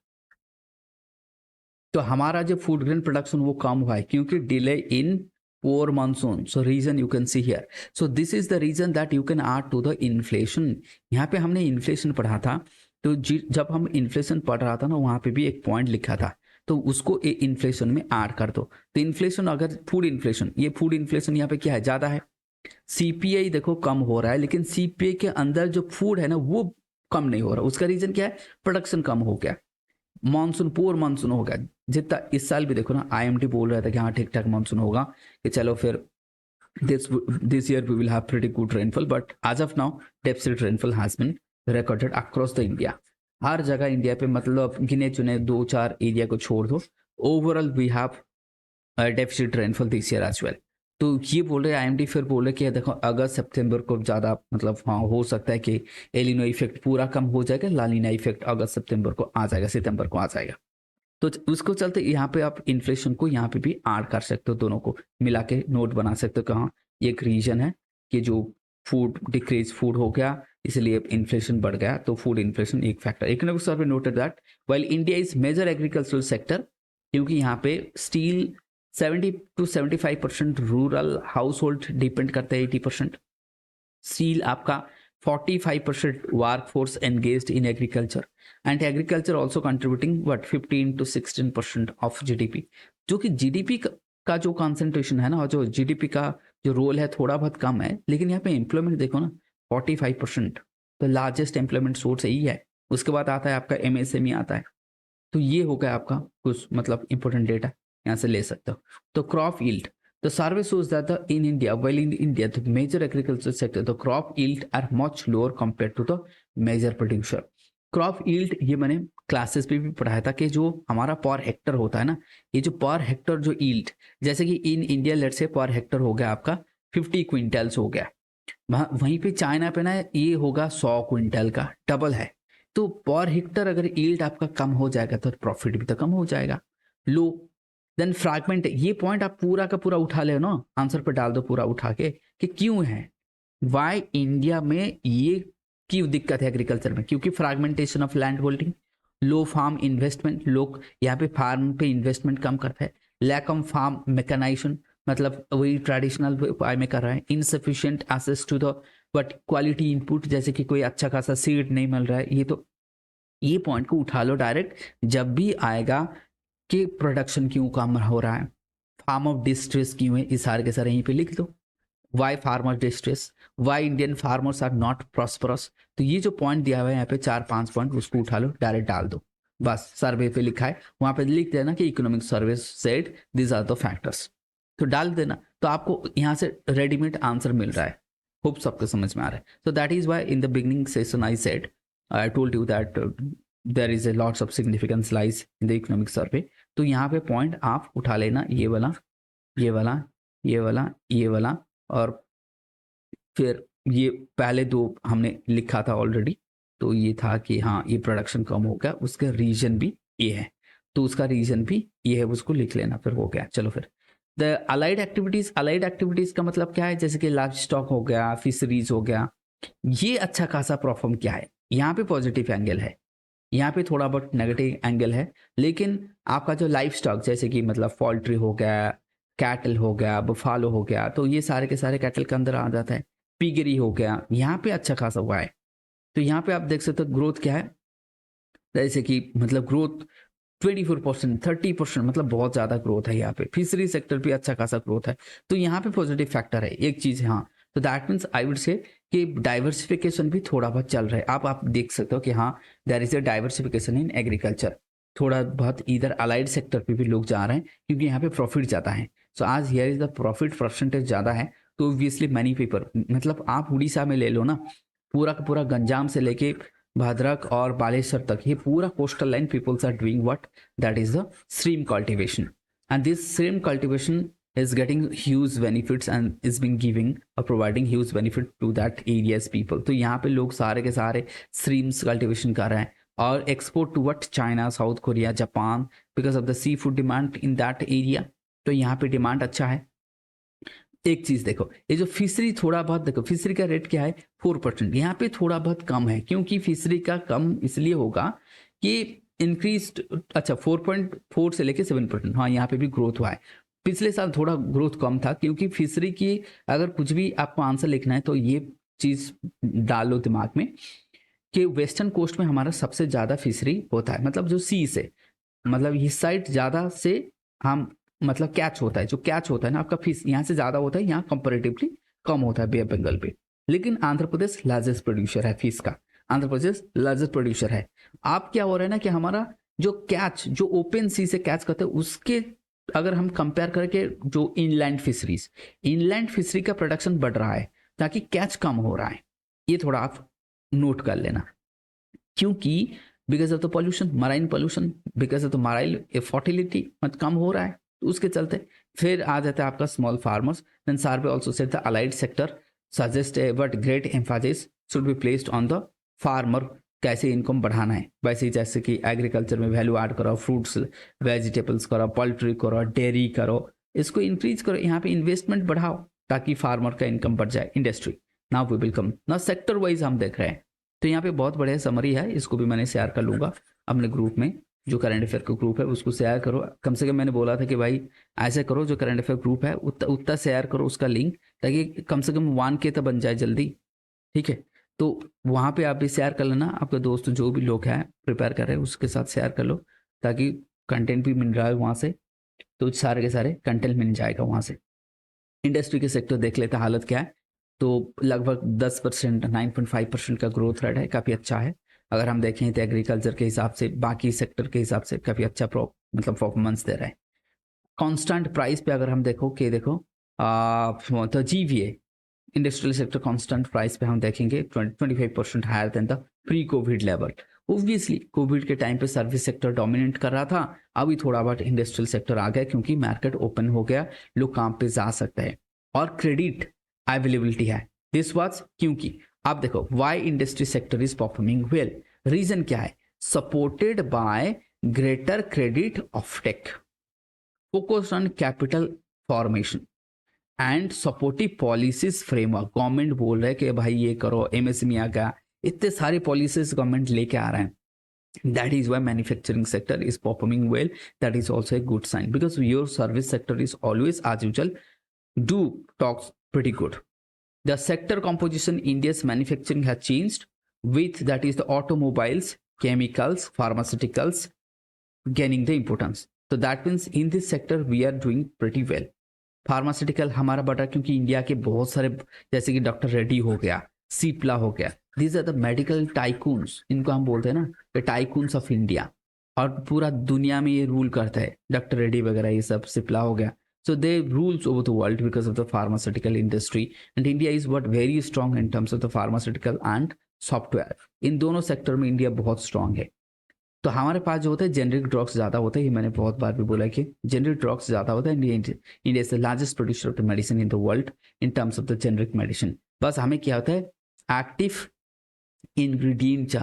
तो हमारा जो फूड ग्रेन प्रोडक्शन वो कम हुआ है क्योंकि delay in poor monsoon. So reason you can see here. So this is the reason that you can add to the inflation. यहाँ पे हमने इन्फ्लेशन पढ़ा था, तो जब हम इन्फ्लेशन पढ़ रहा था ना वहाँ पे भी एक पॉइंट लिखा था, तो उसको इन्फ्लेशन में ऐड कर दो। तो इन्फ्लेशन अगर फूड इन्फ्लेशन, ये फूड इन्फ्लेशन यहाँ पे क्या है, ज़्यादा है। सीपीआई देखो कम हो रहा है, लेकिन सीपीआई के अंदर जो फूड है ना वो कम नहीं हो रहा। उसका रीजन क्या है? प्रोडक्शन कम हो गया, मानसून पुअर मानसून हो गया। जितना इस साल भी देखो ना आईएमडी बोल रहा था कि हाँ ठीक ठाक मानसून होगा, कि चलो फिर this year we will have pretty good rainfall, but as of now deficit rainfall has been recorded across the India। हर जगह इंडिया पे, मतलब गिने चुने 2-4 एरिया को छोड़ दो, overall we have deficit rainfall this year as well. तो ये बोल रहे आईएमडी, फिर बोल रहे कि देखो अगस्त सितंबर को ज़्यादा, मतलब हाँ हो सकता है कि एलिनो इफेक्ट पूरा कम हो जाएगा, लालिना इफेक्ट अगस्त सितंबर को आ जाएगा, सितंबर को आ जाएगा। तो उसको चलते यहाँ पे आप इन्फ्लेशन को यहाँ पे भी ऐड कर सकते हो, दोनों को मिला के नोट बना सकते हो। कहाँ एक रीजन है कि जो फूड डिक्रीज फूड हो गया इसलिए इन्फ्लेशन बढ़ गया, तो फूड इन्फ्लेशन एक factor. Economic survey noted that while India is major agricultural sector, क्योंकि यहाँ पे still 70 to 75% rural household depend करते हैं, 80% स्टील आपका, 45% workforce engaged in agriculture, and agriculture also contributing what 15 to 16% of GDP. जो कि GDP का जो कॉन्सेंट्रेशन है ना, और जो जीडीपी का जो रोल है थोड़ा बहुत कम है, लेकिन यहाँ पे एम्प्लॉयमेंट देखो ना 45%, तो लार्जेस्ट एम्प्लॉयमेंट सोर्स यही है। उसके बाद आता है आपका एमएसएमई आता है। तो ये हो गया आपका कुछ मतलब इंपॉर्टेंट डेटा, यहाँ से ले सकते हो। तो crop yield, the survey shows that in India, while in India the major agricultural sector, the crop yield are much lower compared to the major producer। Crop yield ये मैंने क्लासेस पे भी पढ़ाया था कि जो हमारा पर हेक्टर होता है ना, ये जो पर हेक्टर जो यील्ड, जैसे कि इन इंडिया लेट से पर हेक्टर हो गया आपका 50 क्विंटल्स हो गया, वहीं पे चाइना पे ना ये होगा 100 क्विंटल का, डबल है। तो पर हेक्टर अगर यील्ड आपका कम हो जाएगा तो प्रॉफिट भी तो कम हो जाएगा। लो देन फ्रैगमेंट, ये पॉइंट आप पूरा का पूरा उठा ले ना, आंसर पे डाल दो पूरा उठा के कि क्यों है, वाई इंडिया में ये क्यों दिक्कत है एग्रीकल्चर में, क्योंकि fragmentation of land holding, low farm investment, लोग यहाँ पे फार्म पे इन्वेस्टमेंट कम करते हैं, लैक ऑफ फार्म मैकेनाइजेशन, मतलब वही ट्रेडिशनल उपाय में कर रहा है, insufficient access to the but quality input, जैसे कि कोई अच्छा खासा सीड नहीं मिल रहा है। ये तो ये पॉइंट को उठा लो डायरेक्ट, जब भी आएगा कि प्रोडक्शन क्यों कम हो रहा है, फार्म ऑफ डिस्ट्रेस क्यों है, इस सारे के सारे यहीं पे लिख दो। Why farmer distress, why Indian farmers are not prosperous. तो ये जो पॉइंट दिया हुआ है यहाँ पे 4-5 पॉइंट, उसको उठा लो डायरेक्ट डाल दो, बस सर्वे पे लिखा है वहां पे लिख देना कि economic survey said this are the factors, तो डाल देना। तो आपको यहाँ से रेडीमेड आंसर मिल रहा है। होप सबको समझ में आ रहा है। So that is why in the beginning session I said, I told you that there is a lots of significance lies in the economic survey. तो यहाँ पे पॉइंट आप उठा लेना, ये वाला, ये वाला, ये वाला, ये वाला, और फिर ये पहले दो हमने लिखा था ऑलरेडी। तो ये था कि हाँ ये प्रोडक्शन कम हो गया, उसका रीजन भी ये है, तो उसका रीजन भी ये है, उसको लिख लेना, फिर हो गया। चलो फिर द अलाइड एक्टिविटीज का मतलब क्या है, जैसे कि लाइव स्टॉक हो गया, फिशरीज हो गया, ये अच्छा खासा परफॉर्म क्या है, यहाँ पे पॉजिटिव एंगल है, यहाँ पे थोड़ा बहुत नेगेटिव एंगल है। लेकिन आपका जो लाइफ स्टॉक जैसे कि मतलब पोल्ट्री हो गया, कैटल हो गया, बफालो हो गया, तो ये सारे के सारे कैटल के अंदर आ जाता है। पिगरी हो गया, यहाँ पे अच्छा खासा हुआ है। तो यहाँ पे आप देख सकते हो ग्रोथ क्या है, जैसे कि मतलब ग्रोथ 24%, 30%, मतलब बहुत ज़्यादा ग्रोथ है यहाँ पे। फिशरी सेक्टर भी अच्छा खासा ग्रोथ है, तो यहाँ पे पॉजिटिव फैक्टर है। एक चीज़ हाँ, तो दैट मीन्स आई वुड से कि डाइवर्सिफिकेशन भी थोड़ा बहुत चल रहा है। आप देख सकते हो कि हाँ there is a diversification in agriculture, थोड़ा बहुत इधर अलाइड सेक्टर पे भी लोग जा रहे हैं क्योंकि यहाँ पे प्रॉफिट ज़्यादा है। सो आज here is the profit percentage ज़्यादा है, तो ऑब्वियसली मैनी पीपल, मतलब आप उड़ीसा में ले लो ना, पूरा का पूरा गंजाम से लेके भद्रक और बालेश्वर तक, ये पूरा coastal line peoples are doing what, that is the shrimp cultivation, and this shrimp cultivation is getting huge benefits and is being giving or providing huge benefit to that areas people। तो यहाँ पे लोग सारे के सारे streams cultivation कर रहे हैं और export to what, China, South Korea, Japan, because of the seafood demand in that area। तो यहाँ पे डिमांड अच्छा है। एक चीज देखो, ये जो फिशरी थोड़ा बहुत देखो, फिशरी का रेट क्या है 4%, यहाँ पे थोड़ा बहुत कम है, क्योंकि फिशरी का कम इसलिए होगा कि इंक्रीज, अच्छा 4.4 से लेके 7%, हाँ यहाँ पे भी ग्रोथ हुआ है। पिछले साल थोड़ा ग्रोथ कम था, क्योंकि फिशरी की अगर कुछ भी आपको आंसर लिखना है तो ये चीज डालो दिमाग में कि वेस्टर्न कोस्ट में हमारा सबसे ज्यादा फिशरी होता है, मतलब जो सी से, मतलब इस साइड ज्यादा से हम मतलब कैच होता है, जो कैच होता है ना आपका फिश यहाँ से ज्यादा होता है, यहाँ कंपेरेटिवली कम होता है बे ऑफ बंगाल पे। लेकिन आंध्र प्रदेश लार्जेस्ट प्रोड्यूसर है फिश का, आंध्र प्रदेश लार्जेस्ट प्रोड्यूसर है। आप क्या हो रहा है ना कि हमारा जो कैच, जो ओपन सी से कैच करते हैं, उसके अगर हम कंपेयर करके जो इनलैंड फिशरी का प्रोडक्शन बढ़ रहा है, ताकि कैच कम हो रहा है। ये थोड़ा आप नोट कर लेना, क्योंकि because of the pollution, marine pollution, because of the marine fertility मत कम हो रहा है, तो उसके चलते फिर आ जाता है आपका small farmers. Then survey also said the allied sector suggest but great emphasis should be placed on the farmer, कैसे इनकम बढ़ाना है। वैसे ही जैसे कि एग्रीकल्चर में वैल्यू ऐड करो, फ्रूट्स वेजिटेबल्स करो, पोल्ट्री करो, डेयरी करो, इसको इंक्रीज करो, यहाँ पे इन्वेस्टमेंट बढ़ाओ ताकि फार्मर का इनकम बढ़ जाए। Industry now we will come ना, सेक्टर वाइज हम देख रहे हैं। तो यहाँ पे बहुत बढ़िया समरी है, इसको भी मैंने शेयर कर लूँगा अपने ग्रुप में, जो करंट अफेयर का ग्रुप है उसको शेयर करो। कम से कम मैंने बोला था कि भाई ऐसे करो, जो करंट अफेयर ग्रुप है उतना शेयर करो उसका लिंक, ताकि कम से कम 1K तो बन जाए जल्दी, ठीक है। तो वहाँ पे आप भी शेयर कर लेना, आपके दोस्त जो भी लोग हैं प्रिपेयर कर रहे हैं उसके साथ शेयर कर लो, ताकि कंटेंट भी मिल रहा है वहाँ से, तो सारे के सारे कंटेंट मिल जाएगा वहाँ से। इंडस्ट्री के सेक्टर देख लेते हैं हालत क्या है, तो लगभग 10%, 9.5% का ग्रोथ रेट है, काफ़ी अच्छा है। अगर हम देखें तो एग्रीकल्चर के हिसाब से, बाकी सेक्टर के हिसाब से काफ़ी अच्छा मतलब परफॉर्मेंस दे रहा है। कांस्टेंट प्राइस पे अगर हम देखो तो GVA industrial sector constant price पे हम देखेंगे 25% higher than the pre covid level. Obviously covid के टाइम पे सर्विस सेक्टर डोमिनेट कर रहा था, अभी थोड़ा बहुत इंडस्ट्रियल सेक्टर आ गया, क्योंकि मार्केट ओपन हो गया, लोग काम पे जा सकते हैं और क्रेडिट अवेलेबिलिटी है। दिस वाज क्योंकि आप देखो why industry sector is performing well, reason क्या है, supported by greater credit offtake, focused on capital formation and supportive policies framework. Government बोल रहा है कि भाई ये करो, MSME आ गया, इतने सारे पॉलिसीज गवर्नमेंट लेके आ रहे हैं। That is why manufacturing sector is performing well. That is also a good sign, because your service sector is always, as usual, do talks pretty good. The sector composition India's manufacturing has changed with, that is the automobiles, chemicals, pharmaceuticals gaining the importance. So that means in this sector we are doing pretty well. Pharmaceutical हमारा बढ़ा, क्योंकि India के बहुत सारे जैसे कि doctor Reddy हो गया, सिप्ला हो गया, these are the medical tycoons, इनको हम बोलते हैं ना टाइकून्स ऑफ इंडिया, और पूरा दुनिया में ये रूल करता है, डॉक्टर रेड्डी वगैरह ये सब, सिप्ला हो गया, So they rules over the world because of the pharmaceutical industry, and India is what very strong in terms of the pharmaceutical and software. इन दोनों सेक्टर में इंडिया बहुत स्ट्रांग है. तो हमारे पास जो होता है जेनरिक ड्रग्स ज़्यादा होता है. ये मैंने बहुत बार भी बोला कि जेनरिक ड्रग्स ज़्यादा होता है. India is the largest producer of the medicine in the world in terms of the generic medicine. बस हमें क्या होता है, एक्टिव इंग्रेडिएंट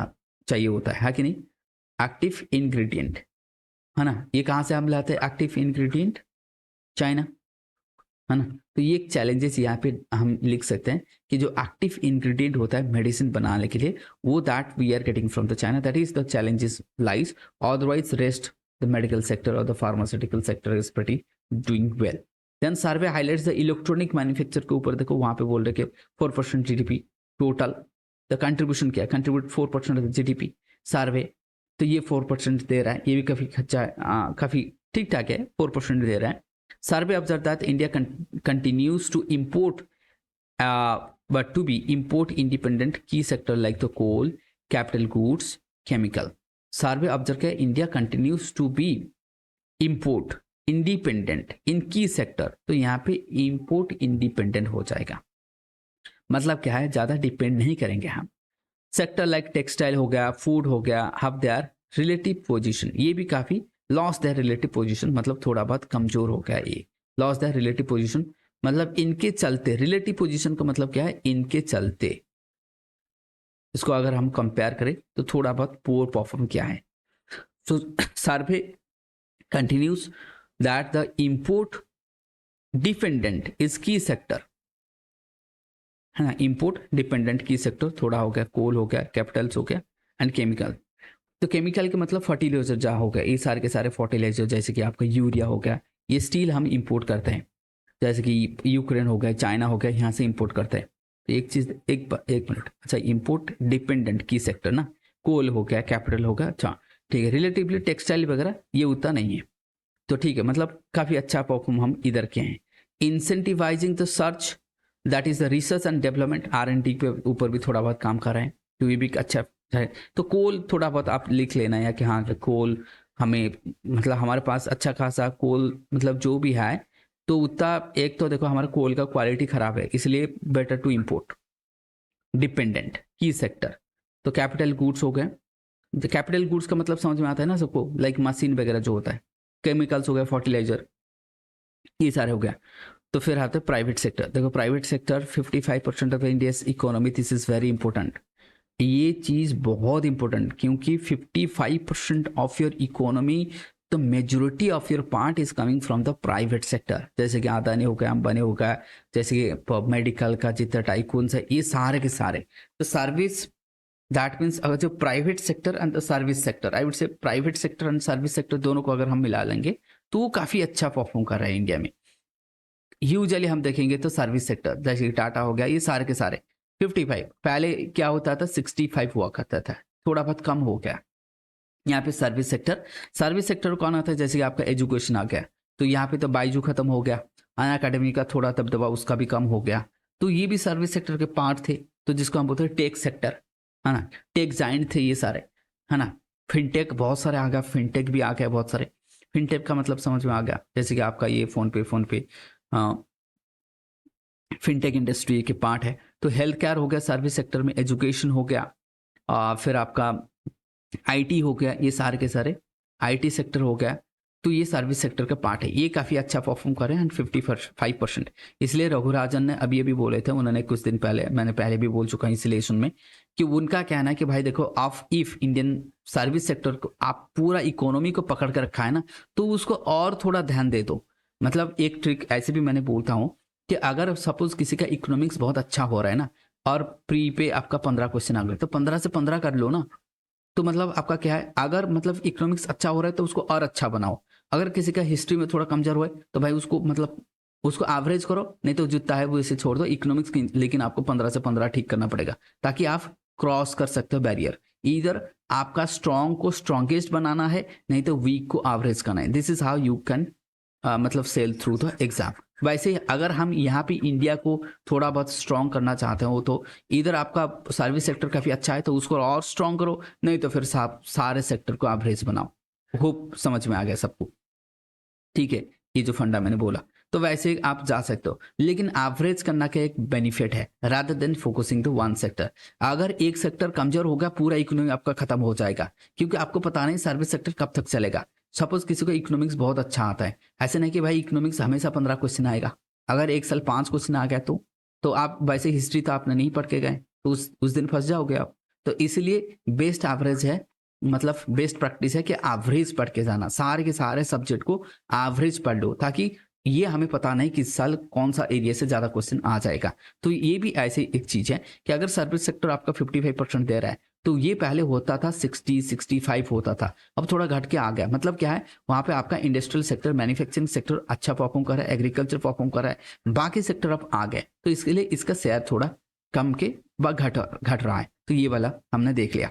चाहिए होता है कि नहीं. एक्टिव इंग्रेडिएंट है ना. ये कहाँ से हम लाते हैं एक्टिव इंग्रेडिएंट? चाइना, है ना. तो ये एक चैलेंजेस यहाँ पे हम लिख सकते हैं कि जो एक्टिव इंग्रेडिएंट होता है मेडिसिन बनाने के लिए, वो that we are getting from the China. That is the challenges lies. Otherwise rest the medical sector और the pharmaceutical sector is pretty doing well. Then survey highlights the electronic manufacture के ऊपर देखो, वहाँ पे बोल रहे कि 4% GDP टोटल. द कंट्रीब्यूशन क्या है, कंट्रीब्यूट 4% ऑफ द GDP सर्वे. तो ये 4% दे रहा है. ये भी काफ़ी खर्चा काफ़ी ठीक ठाक है, 4% दे रहा है. Survey observed that India continues to import, but to be import independent key sector like the coal, capital goods, chemical. Survey observed that India continues to be import independent in key sector. तो यहाँ पे import independent हो जाएगा. मतलब क्या है, ज़्यादा depend नहीं करेंगे हम. सेक्टर लाइक टेक्सटाइल हो गया, फूड हो गया, हैव देयर रिलेटिव पोजीशन. ये भी काफ़ी लॉस देयर रिलेटिव पोजीशन, मतलब थोड़ा बहुत कमजोर हो गया. ये लॉस देयर रिलेटिव पोजीशन मतलब इनके चलते. रिलेटिव पोजीशन का मतलब क्या है, इनके चलते. इसको अगर हम कंपेयर करें तो थोड़ा बहुत पुअर परफॉर्म किया है. So survey continues that the import dependent is key sector, है ना. इंपोर्ट डिपेंडेंट की सेक्टर थोड़ा हो गया, कोल हो गया, कैपिटल्स हो गया एंड केमिकल. तो केमिकल के मतलब फर्टिलाइजर जहाँ हो गया, ये सारे के सारे फर्टिलाइजर, जैसे कि आपका यूरिया हो गया, ये स्टील हम इंपोर्ट करते हैं. जैसे कि यूक्रेन हो गया, चाइना हो गया, यहाँ से इंपोर्ट करते हैं. तो एक चीज़ एक मिनट. अच्छा, इंपोर्ट डिपेंडेंट की सेक्टर ना, कोल हो गया, कैपिटल हो गया. अच्छा ठीक है. रिलेटिवली टेक्सटाइल वगैरह ये उतना नहीं है. तो ठीक है, मतलब काफ़ी अच्छा परफॉर्म हम इधर के हैं. Incentivising the search, that is the research and development, R&D के ऊपर भी थोड़ा बहुत काम कर रहे हैं. तो ये भी अच्छा है. तो कोल थोड़ा बहुत आप लिख लेना है कि हाँ कोल हमें, मतलब हमारे पास अच्छा खासा कोल मतलब जो भी है, तो उतना. एक तो देखो हमारा कोल का क्वालिटी खराब है, इसलिए बेटर टू इंपोर्ट. डिपेंडेंट की सेक्टर. तो कैपिटल गुड्स हो गए. कैपिटल गुड्स का मतलब समझ में आता है ना सबको, लाइक मशीन वगैरह जो होता है, केमिकल्स हो गया, फर्टिलाइजर, ये सारे हो गया. तो फिर आता है प्राइवेट सेक्टर. देखो private sector 55% of India's economy. This is very important. ये चीज़ बहुत इंपॉर्टेंट, क्योंकि 55% of your economy, the majority of your part is coming from the private sector. जैसे कि अदानी हो गया, अंबानी हो गया, जैसे कि मेडिकल का जितना टाइकून्स है, ये सारे के सारे. तो सर्विस, दैट मीन्स अगर जो private sector and the service sector, I would से private sector and service sector दोनों को अगर हम मिला लेंगे तो वो काफ़ी अच्छा परफॉर्म कर रहे हैं इंडिया में. यूजुअली हम देखेंगे तो सर्विस सेक्टर, जैसे कि टाटा हो गया, ये सारे के सारे 55. पहले क्या होता था, 65 हुआ करता था, थोड़ा बहुत कम हो गया. यहाँ पे सर्विस सेक्टर कौन आता है, जैसे कि आपका एजुकेशन आ गया, तो यहाँ पे तो बाइजू खत्म हो गया, अन अकेडमी का थोड़ा दबदबा उसका भी कम हो गया. तो ये भी सर्विस सेक्टर के पार्ट थे. तो जिसको हम बोलते हैं टेक सेक्टर, है ना. टेक जाइंट थे ये सारे, है ना. फिनटेक बहुत सारे आ गया, फिनटेक भी आ गया बहुत सारे. फिनटेक का मतलब समझ में आ गया, जैसे कि आपका ये फोन पे फिनटेक इंडस्ट्री के पार्ट है. तो हेल्थ केयर हो गया सर्विस सेक्टर में, एजुकेशन हो गया, फिर आपका IT हो गया, ये सारे के सारे IT सेक्टर हो गया. तो ये सर्विस सेक्टर का पार्ट है. ये काफ़ी अच्छा परफॉर्म कर रहे हैं, 55%. इसलिए रघुराजन ने अभी बोले थे, उन्होंने कुछ दिन पहले, मैंने पहले भी बोल चुका हूँ इस रिलेशन में, कि उनका कहना है कि भाई देखो, आप इफ इंडियन सर्विस सेक्टर को आप पूरा इकोनॉमी को पकड़ कर रखा है ना, तो उसको और थोड़ा ध्यान दे दो. मतलब एक ट्रिक ऐसे भी मैंने बोलता हूँ कि अगर सपोज किसी का इकोनॉमिक्स बहुत अच्छा हो रहा है ना, और प्री पे आपका 15 क्वेश्चन आ गए, तो 15 से 15 कर लो ना. तो मतलब आपका क्या है, अगर मतलब इकोनॉमिक्स अच्छा हो रहा है तो उसको और अच्छा बनाओ. अगर किसी का हिस्ट्री में थोड़ा कमजोर हुआ है तो भाई उसको मतलब उसको एवरेज करो, नहीं तो जितना है वो इसे छोड़ दो इकोनॉमिक्स की. लेकिन आपको 15 से 15 ठीक करना पड़ेगा, ताकि आप क्रॉस कर सकते हो बैरियर. इधर आपका स्ट्रॉन्ग को स्ट्रॉन्गेस्ट बनाना है, नहीं तो वीक को एवरेज करना है. This is how you can मतलब सेल थ्रू द एग्जाम. वैसे अगर हम यहाँ पे इंडिया को थोड़ा बहुत स्ट्रॉन्ग करना चाहते हो, तो इधर आपका सर्विस सेक्टर काफ़ी अच्छा है तो उसको और स्ट्रॉन्ग करो, नहीं तो फिर सारे सेक्टर को एवरेज बनाओ. होप समझ में आ गया सबको. ठीक है, ये जो फंडा मैंने बोला. तो वैसे आप जा सकते हो, लेकिन एवरेज करना का एक बेनिफिट है rather than focusing to one sector. अगर एक सेक्टर कमजोर हो गया पूरा इकोनॉमी आपका खत्म हो जाएगा, क्योंकि आपको पता नहीं सर्विस सेक्टर कब तक चलेगा। सपोज किसी को इकोनॉमिक्स बहुत अच्छा आता है, ऐसे नहीं कि भाई इकोनॉमिक्स हमेशा 15 क्वेश्चन आएगा, अगर एक साल 5 क्वेश्चन आ गया तो आप वैसे हिस्ट्री तो आपने नहीं पढ़ के गए, तो उस दिन फंस जाओगे आप। तो इसलिए बेस्ट एवरेज है, मतलब बेस्ट प्रैक्टिस है कि एवरेज पढ़ के जाना, सारे के सारे सब्जेक्ट को एवरेज पढ़ लो, ताकि ये हमें पता नहीं कि इस साल कौन सा एरिया से ज़्यादा क्वेश्चन आ जाएगा। तो ये भी ऐसी एक चीज़ है कि अगर सर्विस सेक्टर आपका 55% दे रहा है, तो ये पहले होता था 60-65 होता था, अब थोड़ा घट के आ गया। मतलब क्या है, वहाँ पे आपका इंडस्ट्रियल सेक्टर, मैन्युफैक्चरिंग सेक्टर अच्छा परफॉर्म कर रहा है, एग्रीकल्चर परफॉर्म कर रहा है, बाकी सेक्टर अब आ गए, तो इसके लिए इसका शेयर थोड़ा कम के घट रहा है। तो ये वाला हमने देख लिया।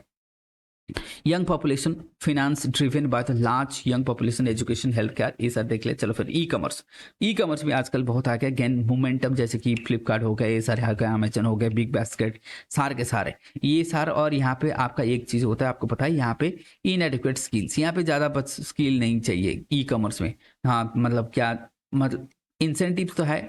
Young population, finance driven by the large young population, education, health care, ये सब देख ले। चलो फिर ई कॉमर्स भी आजकल बहुत आ गया, गेन मोमेंटम, जैसे कि फ्लिपकार्ट हो गया, ये सारे आ गया, अमेजन हो गया, बिग बास्केट, सारे के सारे ये सारे। और यहाँ पे आपका एक चीज़ होता है, आपको पता है, यहाँ पे इनएडिक्वेट स्किल्स, यहाँ पे ज़्यादा बस स्किल नहीं चाहिए ई कॉमर्स में। हाँ मतलब क्या, मतलब इंसेंटिव तो है।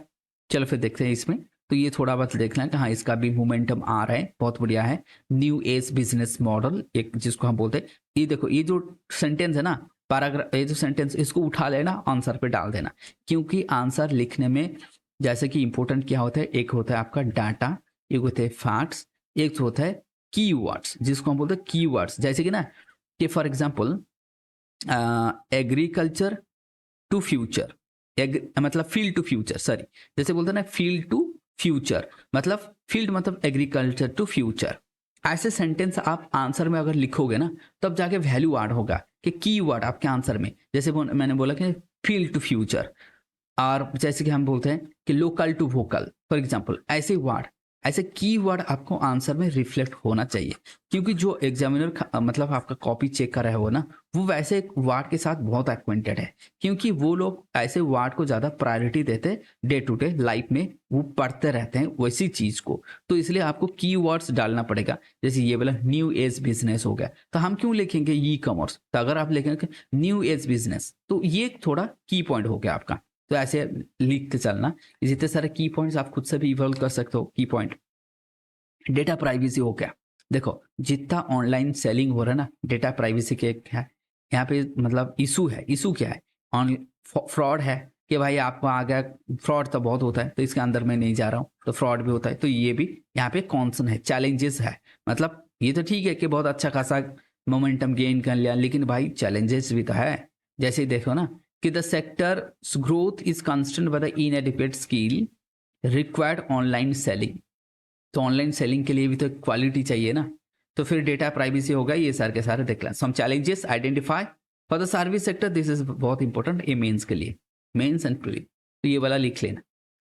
चलो फिर देखते हैं इसमें, तो ये थोड़ा बहुत देखना है कि हाँ इसका भी मोमेंटम आ रहा है, बहुत बढ़िया है। न्यू एज बिजनेस मॉडल, एक जिसको हम बोलते हैं, ये देखो ये जो सेंटेंस है ना, पैराग्राफ, ये जो सेंटेंस, इसको उठा लेना, आंसर पे डाल देना, क्योंकि आंसर लिखने में जैसे कि इंपॉर्टेंट क्या होता है, एक होता है आपका डाटा, एक होते हैं फैक्ट्स, एक होता है कीवर्ड्स, जिसको हम बोलते हैं कीवर्ड्स। जैसे कि ना कि for example agriculture to future, मतलब फील्ड टू फ्यूचर, सॉरी, जैसे बोलते हैं ना फील्ड टू फ्यूचर, मतलब फील्ड मतलब एग्रीकल्चर टू फ्यूचर। ऐसे सेंटेंस आप आंसर में अगर लिखोगे ना, तब जाके वैल्यू ऐड होगा कि कीवर्ड आपके आंसर में। जैसे मैंने बोला कि फील्ड टू फ्यूचर, और जैसे कि हम बोलते हैं कि local to vocal, for example, ऐसे वर्ड, ऐसे कीवर्ड आपको आंसर में रिफ्लेक्ट होना चाहिए, क्योंकि जो एग्जामिनर मतलब आपका कॉपी चेक कर रहे हो ना, वो वैसे एक वर्ड के साथ बहुत एक्वेंटेड है, क्योंकि वो लोग ऐसे वर्ड को ज़्यादा प्रायोरिटी देते, डे टू डे लाइफ में वो पढ़ते रहते हैं वैसी चीज़ को। तो इसलिए आपको कीवर्ड्स डालना पड़ेगा। जैसे ये वाला न्यू एज बिजनेस हो गया, तो हम क्यों लिखेंगे ई कॉमर्स, तो अगर आप लिखेंगे न्यू एज बिजनेस, तो ये थोड़ा की पॉइंट हो गया आपका। तो ऐसे लिखते चलना, जितने सारे की पॉइंट्स आप खुद से भी इवॉल्व कर सकते हो। की पॉइंट, डेटा प्राइवेसी हो गया, देखो जितना ऑनलाइन सेलिंग हो रहा है ना, डेटा प्राइवेसी के एक है यहाँ पे, मतलब इशू है। इशू क्या है, ऑन फ्रॉड है, कि भाई आपको आ गया, फ्रॉड तो बहुत होता है, तो इसके अंदर मैं नहीं जा रहा हूँ, तो फ्रॉड भी होता है। तो ये भी यहाँ पे कॉन्सन है, चैलेंजेस है। मतलब ये तो ठीक है कि बहुत अच्छा खासा मोमेंटम गेन कर लिया, लेकिन भाई चैलेंजेस भी तो है। जैसे देखो ना कि the sector growth is constant by the इनएडिक्वेट skill required online selling. तो ऑनलाइन सेलिंग के लिए भी तो क्वालिटी चाहिए ना। तो फिर डेटा प्राइवेसी होगा, ये सारे के सारे देख लें। Some challenges identify for the service sector, this is बहुत इंपॉर्टेंट, ये मेंस के लिए, मेंस एंड प्रीलिम, तो ये वाला लिख लेना।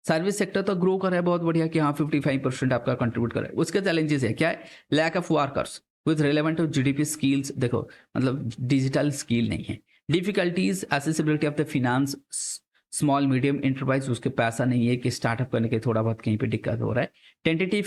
सर्विस सेक्टर तो ग्रो कर रहा है बहुत बढ़िया, कि हाँ 55% आपका कंट्रीब्यूट कर रहा है। उसके चैलेंजेस है क्या है, lack of workers with relevant GDP skills, देखो मतलब डिजिटल स्किल नहीं है। Difficulties accessibility of the finance, small medium enterprise, उसके पैसा नहीं है कि स्टार्टअप करने के, थोड़ा बहुत कहीं पे दिक्कत हो रहा है। टेंटेटिव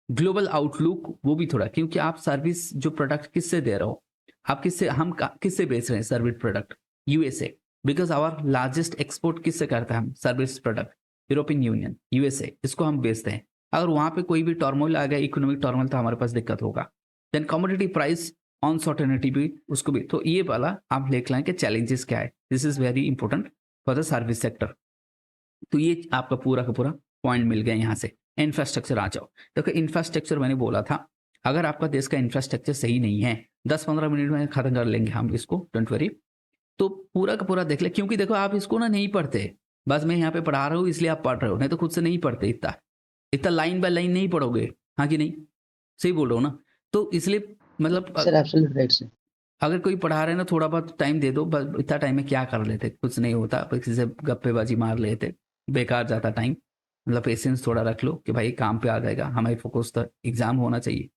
ग्लोबल आउटलुक, वो भी थोड़ा, क्योंकि आप सर्विस जो प्रोडक्ट किससे दे रहे हो, आप किससे, किससे बेच रहे हैं service product, USA, because our largest export किससे करता है हम, service product, European Union, USA, इसको हम बेचते हैं। अगर वहां पे कोई भी टर्मोइल आ गया, इकोनॉमिक टर्मोइल, तो हमारे पास दिक्कत होगा। देन कमोडिटी प्राइस अनसर्टेनिटी भी, उसको भी। तो ये वाला आप लिख लें कि चैलेंजेस क्या है, this is very important for the service sector. तो ये आपका पूरा का पूरा पॉइंट मिल गया। यहाँ से इंफ्रास्ट्रक्चर आ जाओ। देखो इंफ्रास्ट्रक्चर मैंने बोला था, अगर आपका देश का इंफ्रास्ट्रक्चर सही नहीं है, 10-15 मिनट में खत्म कर लेंगे हम इसको, डोंट वरी। तो पूरा का पूरा देख ले, क्योंकि देखो आप इसको ना नहीं पढ़ते, बस मैं यहाँ पे पढ़ा रहा हूँ इसलिए आप पढ़ रहे हो, नहीं तो खुद से नहीं पढ़ते, इतना इतना लाइन बाय लाइन नहीं पढ़ोगे, हाँ कि नहीं, सही बोल रहा हूँ ना। तो इसलिए मतलब Sir, absolutely right, sir. अगर कोई पढ़ा रहे ना, थोड़ा बहुत टाइम दे दो, बस इतना टाइम में क्या कर लेते, कुछ नहीं होता, किसी से गप्पेबाजी मार लेते, बेकार जाता टाइम। मतलब पेशेंस थोड़ा रख लो कि भाई काम पे आ जाएगा, हमारी फोकस तो एग्जाम होना चाहिए।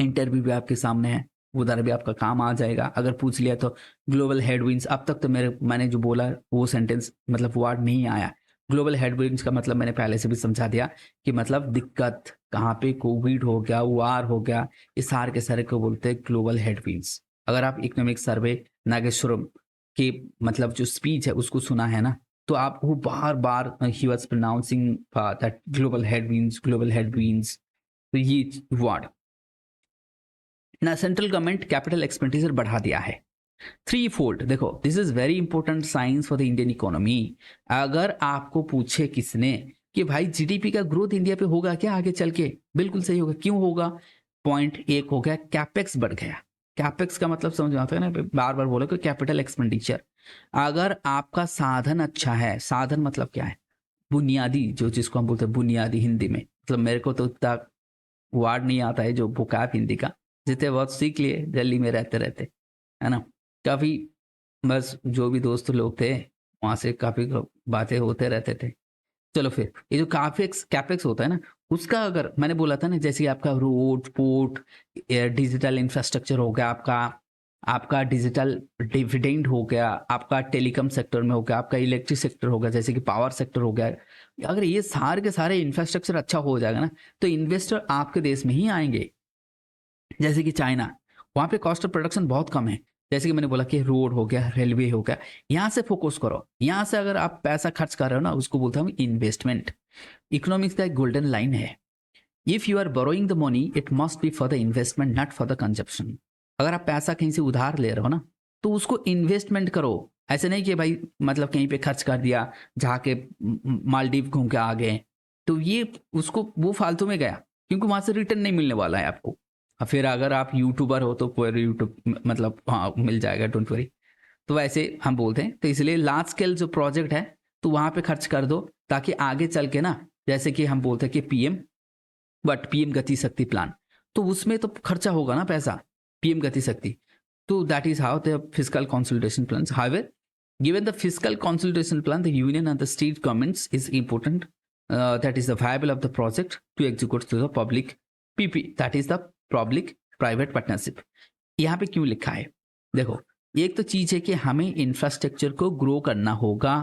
इंटरव्यू भी आपके सामने है, उधर भी आपका काम आ जाएगा। अगर पूछ लिया तो ग्लोबल हेडविंड्स, अब तक तो मैंने जो बोला वो सेंटेंस मतलब वर्ड नहीं आया। ग्लोबल हेडविंड्स का मतलब मैंने पहले से भी समझा दिया कि मतलब दिक्कत कहाँ पे, कोविड हो गया, वार हो गया, इस सारे के सारे को बोलते हैं ग्लोबल हेडविंड्स। अगर आप इकोनॉमिक सर्वे नागेश्वरम की मतलब जो स्पीच है उसको सुना है ना, तो आप वो बार बार ही was pronouncing that global headwinds, तो ये वर्ड ना सेंट्रल गवर्नमेंट कैपिटल एक्सपेंडिचर बढ़ा दिया है 3-fold। देखो this is very important science for the Indian economy. अगर आपको पूछे किसने कि भाई जीडीपी का ग्रोथ इंडिया पे होगा क्या आगे चल के, बिल्कुल सही होगा। क्यों होगा? पॉइंट एक हो गया, कैपेक्स बढ़ गया। कैपेक्स का मतलब समझ में आता है ना, बार बार बोला कि कैपिटल एक्सपेंडिचर। अगर आपका साधन अच्छा है, साधन मतलब क्या है? बुनियादी, जो जिसको हम बोलते हैं बुनियादी हिंदी में, मतलब मेरे को तो उतना वर्ड नहीं आता है जो वोकैब हिंदी का, जितने बहुत सीख लिए दिल्ली में रहते रहते, है ना। काफ़ी बस जो भी दोस्त लोग थे वहाँ से काफ़ी बातें होते रहते थे। चलो फिर ये जो कैपेक्स कैपेक्स होता है ना, उसका अगर मैंने बोला था ना, जैसे कि आपका रोड, पोर्ट, डिजिटल इंफ्रास्ट्रक्चर हो गया, आपका आपका डिजिटल डिविडेंड हो गया, आपका टेलीकॉम सेक्टर में हो गया, आपका इलेक्ट्रिक सेक्टर हो गया, जैसे कि पावर सेक्टर हो गया। अगर ये सारे के सारे इंफ्रास्ट्रक्चर अच्छा हो जाएगा ना, तो इन्वेस्टर आपके देश में ही आएंगे। जैसे कि चाइना, वहाँ पे कॉस्ट ऑफ प्रोडक्शन बहुत कम है। जैसे कि मैंने बोला कि रोड हो गया, रेलवे हो गया, यहाँ से फोकस करो। यहाँ से अगर आप पैसा खर्च कर रहे हो ना, उसको बोलता हूँ इन्वेस्टमेंट। इकोनॉमिक्स का एक गोल्डन लाइन है, if you are borrowing the money it must be for the investment not for the consumption. अगर आप पैसा कहीं से उधार ले रहे हो ना, तो उसको इन्वेस्टमेंट करो। ऐसे नहीं कि भाई मतलब कहीं पे खर्च कर दिया, जाके मालदीव घूम के आ गए, तो ये उसको वो फालतू में गया, क्योंकि वहां से रिटर्न नहीं मिलने वाला है आपको। और फिर अगर आप यूट्यूबर हो तो पूरे यूट्यूब मतलब हाँ मिल जाएगा, डोंट वरी। तो वैसे हम बोलते हैं, तो इसलिए लार्ज स्केल जो प्रोजेक्ट है तो वहां पे खर्च कर दो, ताकि आगे चल के ना, जैसे कि हम बोलते हैं कि पीएम गति शक्ति प्लान, तो उसमें तो खर्चा होगा ना पैसा, पीएम गति शक्ति। तो that is how the fiscal consolidation plans. However, given the fiscal consolidation plan, the union and the state governments is important, that is the viable of the project to execute to the public PP, that is the public private partnership। यहाँ पे क्यों लिखा है? देखो, एक तो चीज है कि हमें इंफ्रास्ट्रक्चर को ग्रो करना होगा।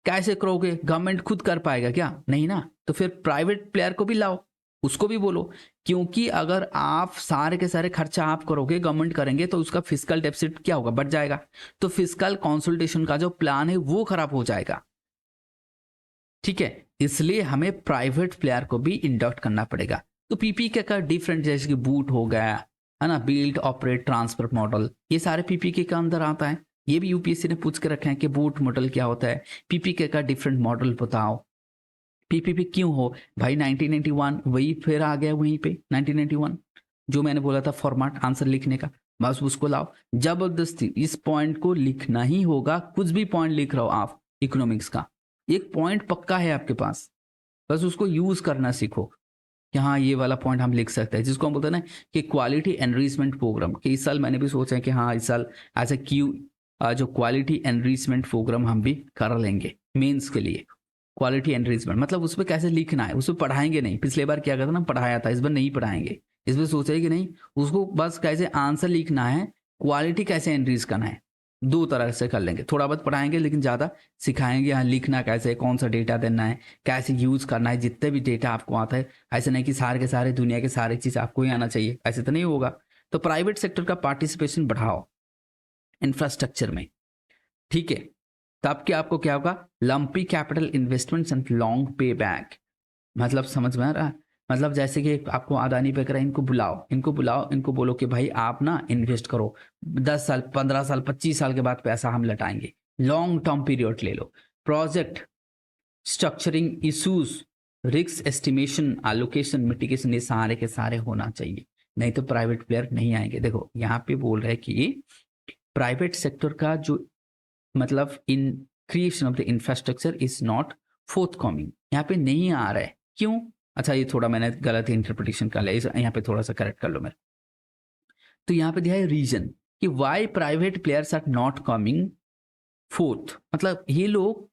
कैसे करोगे? गवर्नमेंट खुद कर पाएगा क्या? नहीं ना। तो फिर प्राइवेट प्लेयर को भी लाओ, उसको भी बोलो, क्योंकि अगर आप सारे के सारे खर्चा आप करोगे, गवर्नमेंट करेंगे, तो उसका फिस्कल डेफिसिट क्या होगा? बढ़ जाएगा। तो फिस्कल कंसोलिडेशन का जो प्लान है वो खराब हो जाएगा। ठीक है, इसलिए हमें प्राइवेट प्लेयर को भी इंडक्ट करना पड़ेगा। तो पीपी का डिफरेंट, जैसे कि बूट हो गया, है ना, बिल्ड ऑपरेट ट्रांसफर मॉडल, ये सारे पीपीके के अंदर आता है। ये भी यूपीएससी ने पूछ के रखे हैं कि बूट मॉडल क्या होता है, पीपीके का डिफरेंट मॉडल बताओ। पीपीपी क्यों हो भाई? 1991 वही फिर आ गया वहीं पे, 1991 जो मैंने बोला था फॉर्मेट आंसर लिखने का, बस उसको लाओ। जबरदस्ती इस पॉइंट को लिखना ही होगा। कुछ भी पॉइंट लिख रहे हो आप इकोनॉमिक्स का, एक पॉइंट पक्का है आपके पास, बस उसको यूज करना सीखो कि हाँ ये वाला पॉइंट हम लिख सकते हैं, जिसको हम बोलते हैं ना कि क्वालिटी एनरिचमेंट प्रोग्राम। कि इस साल मैंने भी सोचा है कि हाँ इस साल ऐसा जो क्वालिटी एनरिचमेंट प्रोग्राम हम भी कर लेंगे मेंस के लिए। क्वालिटी एनरिचमेंट मतलब उसमें कैसे लिखना है, उसमें पढ़ाएंगे नहीं। पिछले बार क्या करता ना, पढ़ाया था, इस बार नहीं पढ़ाएंगे। इस बार सोचा है कि नहीं, उसको बस कैसे आंसर लिखना है, क्वालिटी कैसे एनरिच करना है, दो तरह से कर लेंगे। थोड़ा बहुत पढ़ाएंगे लेकिन ज़्यादा सिखाएंगे, यहाँ लिखना कैसे, कौन सा डेटा देना है, कैसे यूज़ करना है, जितने भी डेटा आपको आता है। ऐसे नहीं कि सारे के सारे दुनिया के सारे चीज़ आपको ही आना चाहिए, ऐसे तो नहीं होगा। तो प्राइवेट सेक्टर का पार्टिसिपेशन बढ़ाओ इंफ्रास्ट्रक्चर में, ठीक है। तब क्या आपको क्या होगा? Lumpy capital investments and long पे बैक। मतलब समझ में आ रहा है? मतलब जैसे कि आपको अदानी पे करा, इनको बुलाओ, इनको बोलो कि भाई आप ना इन्वेस्ट करो, 10 साल 15 साल 25 साल के बाद पैसा हम लौटाएंगे, लॉन्ग टर्म पीरियड ले लो। Project structuring issues, risk estimation, allocation, mitigation, ये सारे के सारे होना चाहिए, नहीं तो प्राइवेट प्लेयर नहीं आएंगे। देखो यहाँ पे बोल रहे हैं कि प्राइवेट सेक्टर का जो मतलब in creation of the infrastructure is not forthcoming, यहाँ पे नहीं आ रहा है। क्यों? अच्छा ये थोड़ा मैंने गलत इंटरप्रिटेशन कर लिया, यहाँ पे थोड़ा सा करेक्ट कर लो मेरे। तो यहाँ पे दिया है रीजन कि why private players are not coming forth, मतलब ये लोग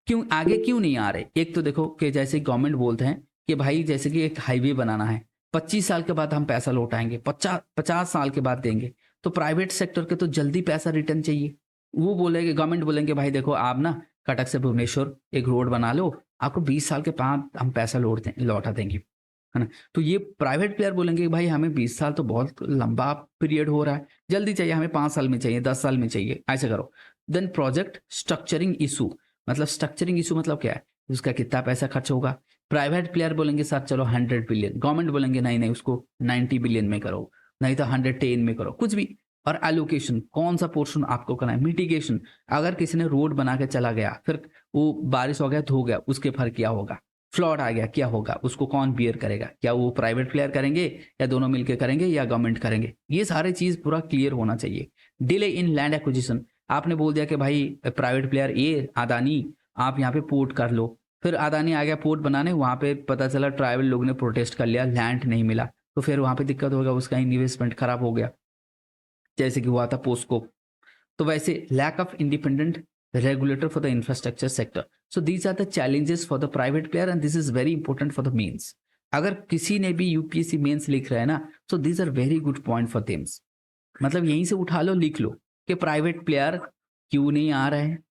क्यों आगे क्यों नहीं आ रहे। एक तो देखो कि जैसे गवर्नमेंट बोलते हैं कि भाई जैसे कि एक हाईवे बनाना है, 25 साल के बाद हम पैसा लौटाएंगे, 50 साल के बाद देंगे। तो प्राइवेट सेक्टर के तो जल्दी पैसा रिटर्न चाहिए। वो बोलेंगे, गवर्नमेंट बोलेंगे भाई देखो आप ना कटक से भुवनेश्वर एक रोड बना लो, आपको 20 साल के बाद हम पैसा लौटा देंगे, है ना। तो ये प्राइवेट प्लेयर बोलेंगे भाई हमें 20 साल तो बहुत लंबा पीरियड हो रहा है, जल्दी चाहिए, हमें 5 साल में चाहिए, 10 साल में चाहिए, ऐसे करो। देन प्रोजेक्ट स्ट्रक्चरिंग इशू, मतलब स्ट्रक्चरिंग इशू मतलब क्या है, उसका कितना पैसा खर्च होगा। प्राइवेट प्लेयर बोलेंगे सर चलो 100 बिलियन, गवर्नमेंट बोलेंगे नहीं नहीं उसको 90 बिलियन में करो, नहीं तो 110 में करो, कुछ भी। और एलोकेशन कौन सा पोर्शन आपको करना है, मिटिगेशन, अगर किसी ने रोड बना के चला गया, फिर वो बारिश हो गया धो गया, उसके फर क्या होगा, फ्लड आ गया क्या होगा, उसको कौन बियर करेगा, क्या वो प्राइवेट प्लेयर करेंगे या दोनों मिलकर करेंगे या गवर्नमेंट करेंगे, ये सारे चीज पूरा क्लियर होना चाहिए। डिले इन लैंड एक्विजिशन, आपने बोल दिया कि भाई प्राइवेट प्लेयर ये अदानी आप यहाँ पे पोर्ट कर लो, फिर अदानी आ गया पोर्ट बनाने, वहां पे पता चला ट्राइबल लोग ने प्रोटेस्ट कर लिया, लैंड नहीं मिला, तो फिर वहां पे दिक्कत होगा, उसका इन्वेस्टमेंट खराब हो गया, जैसे कि हुआ था पोस्को। तो वैसे lack of independent regulator for the infrastructure sector, so these are the challenges for the private player and this is very important for the means। अगर किसी ने भी यूपीएससी मेंस लिख रहा है ना, so these are very good point for them, मतलब यहीं से उठा लो लिख लो कि प्राइवेट प्लेयर क्यों नहीं आ रहे हैं,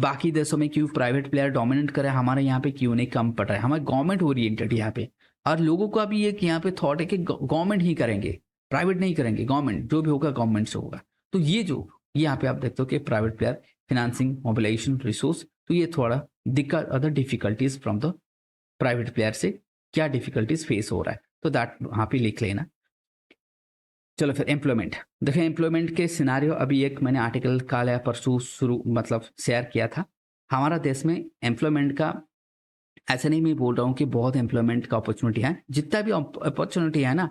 बाकी देशों में क्यों प्राइवेट प्लेयर डोमिनेट कर रहे हैं, हमारे यहाँ पे क्यों नहीं कम पड़ रहा है, हमारे गवर्नमेंट ओरिएंटेड यहाँ पे, और लोगों का भी एक यहाँ पे थॉट है कि गवर्नमेंट ही करेंगे, प्राइवेट नहीं करेंगे, गवर्नमेंट जो भी होगा गवर्नमेंट से होगा। तो ये जो यहाँ पे आप देखते हो कि private player financing mobilisation resource, तो ये थोड़ा दिक्कत other difficulties from the private player से क्या डिफिकल्टीज फेस हो रहा है, तो दैट वहाँ पे लिख लेना। चलो फिर एम्प्लॉयमेंट, देखिए एम्प्लॉयमेंट के सिनारियो अभी एक मैंने आर्टिकल कल या परसों शुरू मतलब शेयर किया था। हमारा देश में एम्प्लॉयमेंट का ऐसा नहीं मैं बोल रहा हूँ कि बहुत एम्प्लॉयमेंट का अपॉर्चुनिटी है, जितना भी अपॉर्चुनिटी है ना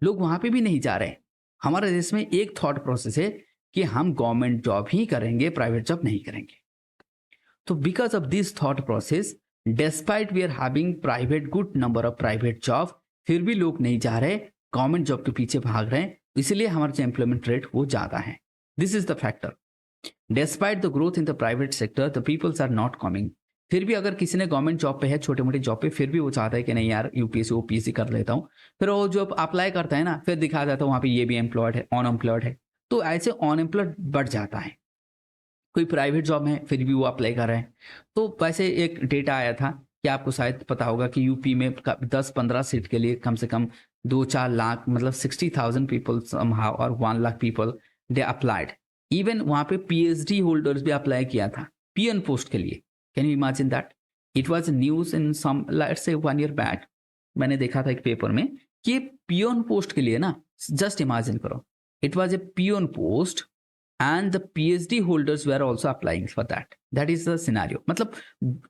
लोग वहाँ पे भी नहीं जा रहे। हमारे देश में एक थॉट प्रोसेस है कि हम गवर्नमेंट जॉब ही करेंगे, प्राइवेट जॉब नहीं करेंगे। तो because of this thought process despite we are having private good number of private job, फिर भी लोग नहीं जा रहे, गवर्नमेंट जॉब के पीछे भाग रहे हैं, इसलिए हमारा जो एम्प्लॉयमेंट रेट वो ज़्यादा है। This is the factor. Despite the growth in the private sector the peoples are not coming. फिर भी अगर किसी ने गवर्नमेंट जॉब पे है, छोटे मोटे जॉब पे, फिर भी वो चाहता है कि नहीं यार यूपीएससी ओपीएससी कर लेता हूँ, फिर वो जॉब अप्लाई करता है ना, फिर दिखा जाता है वहाँ पे ये भी एम्प्लॉयड है, अनएम्प्लॉयड है, तो ऐसे अनएम्प्लॉयड बढ़ जाता है। कोई प्राइवेट जॉब में फिर भी वो अप्लाई कर रहे हैं। तो वैसे एक डेटा आया था कि आपको शायद पता होगा कि यूपी में 10-15 सीट के लिए कम से कम 2-4 लाख मतलब 60,000 पीपल समहाउ और 1 lakh people they applied. Even वहाँ पे पीएचडी होल्डर्स भी अप्लाई किया था पीएन पोस्ट के लिए। Can you imagine that? It was news in some let's say 1 year back, मैंने देखा था एक पेपर में कि पीएन पोस्ट के लिए ना, जस्ट इमेजिन करो, it was a PN post and the PhD holders were also applying for that. That is the scenario। मतलब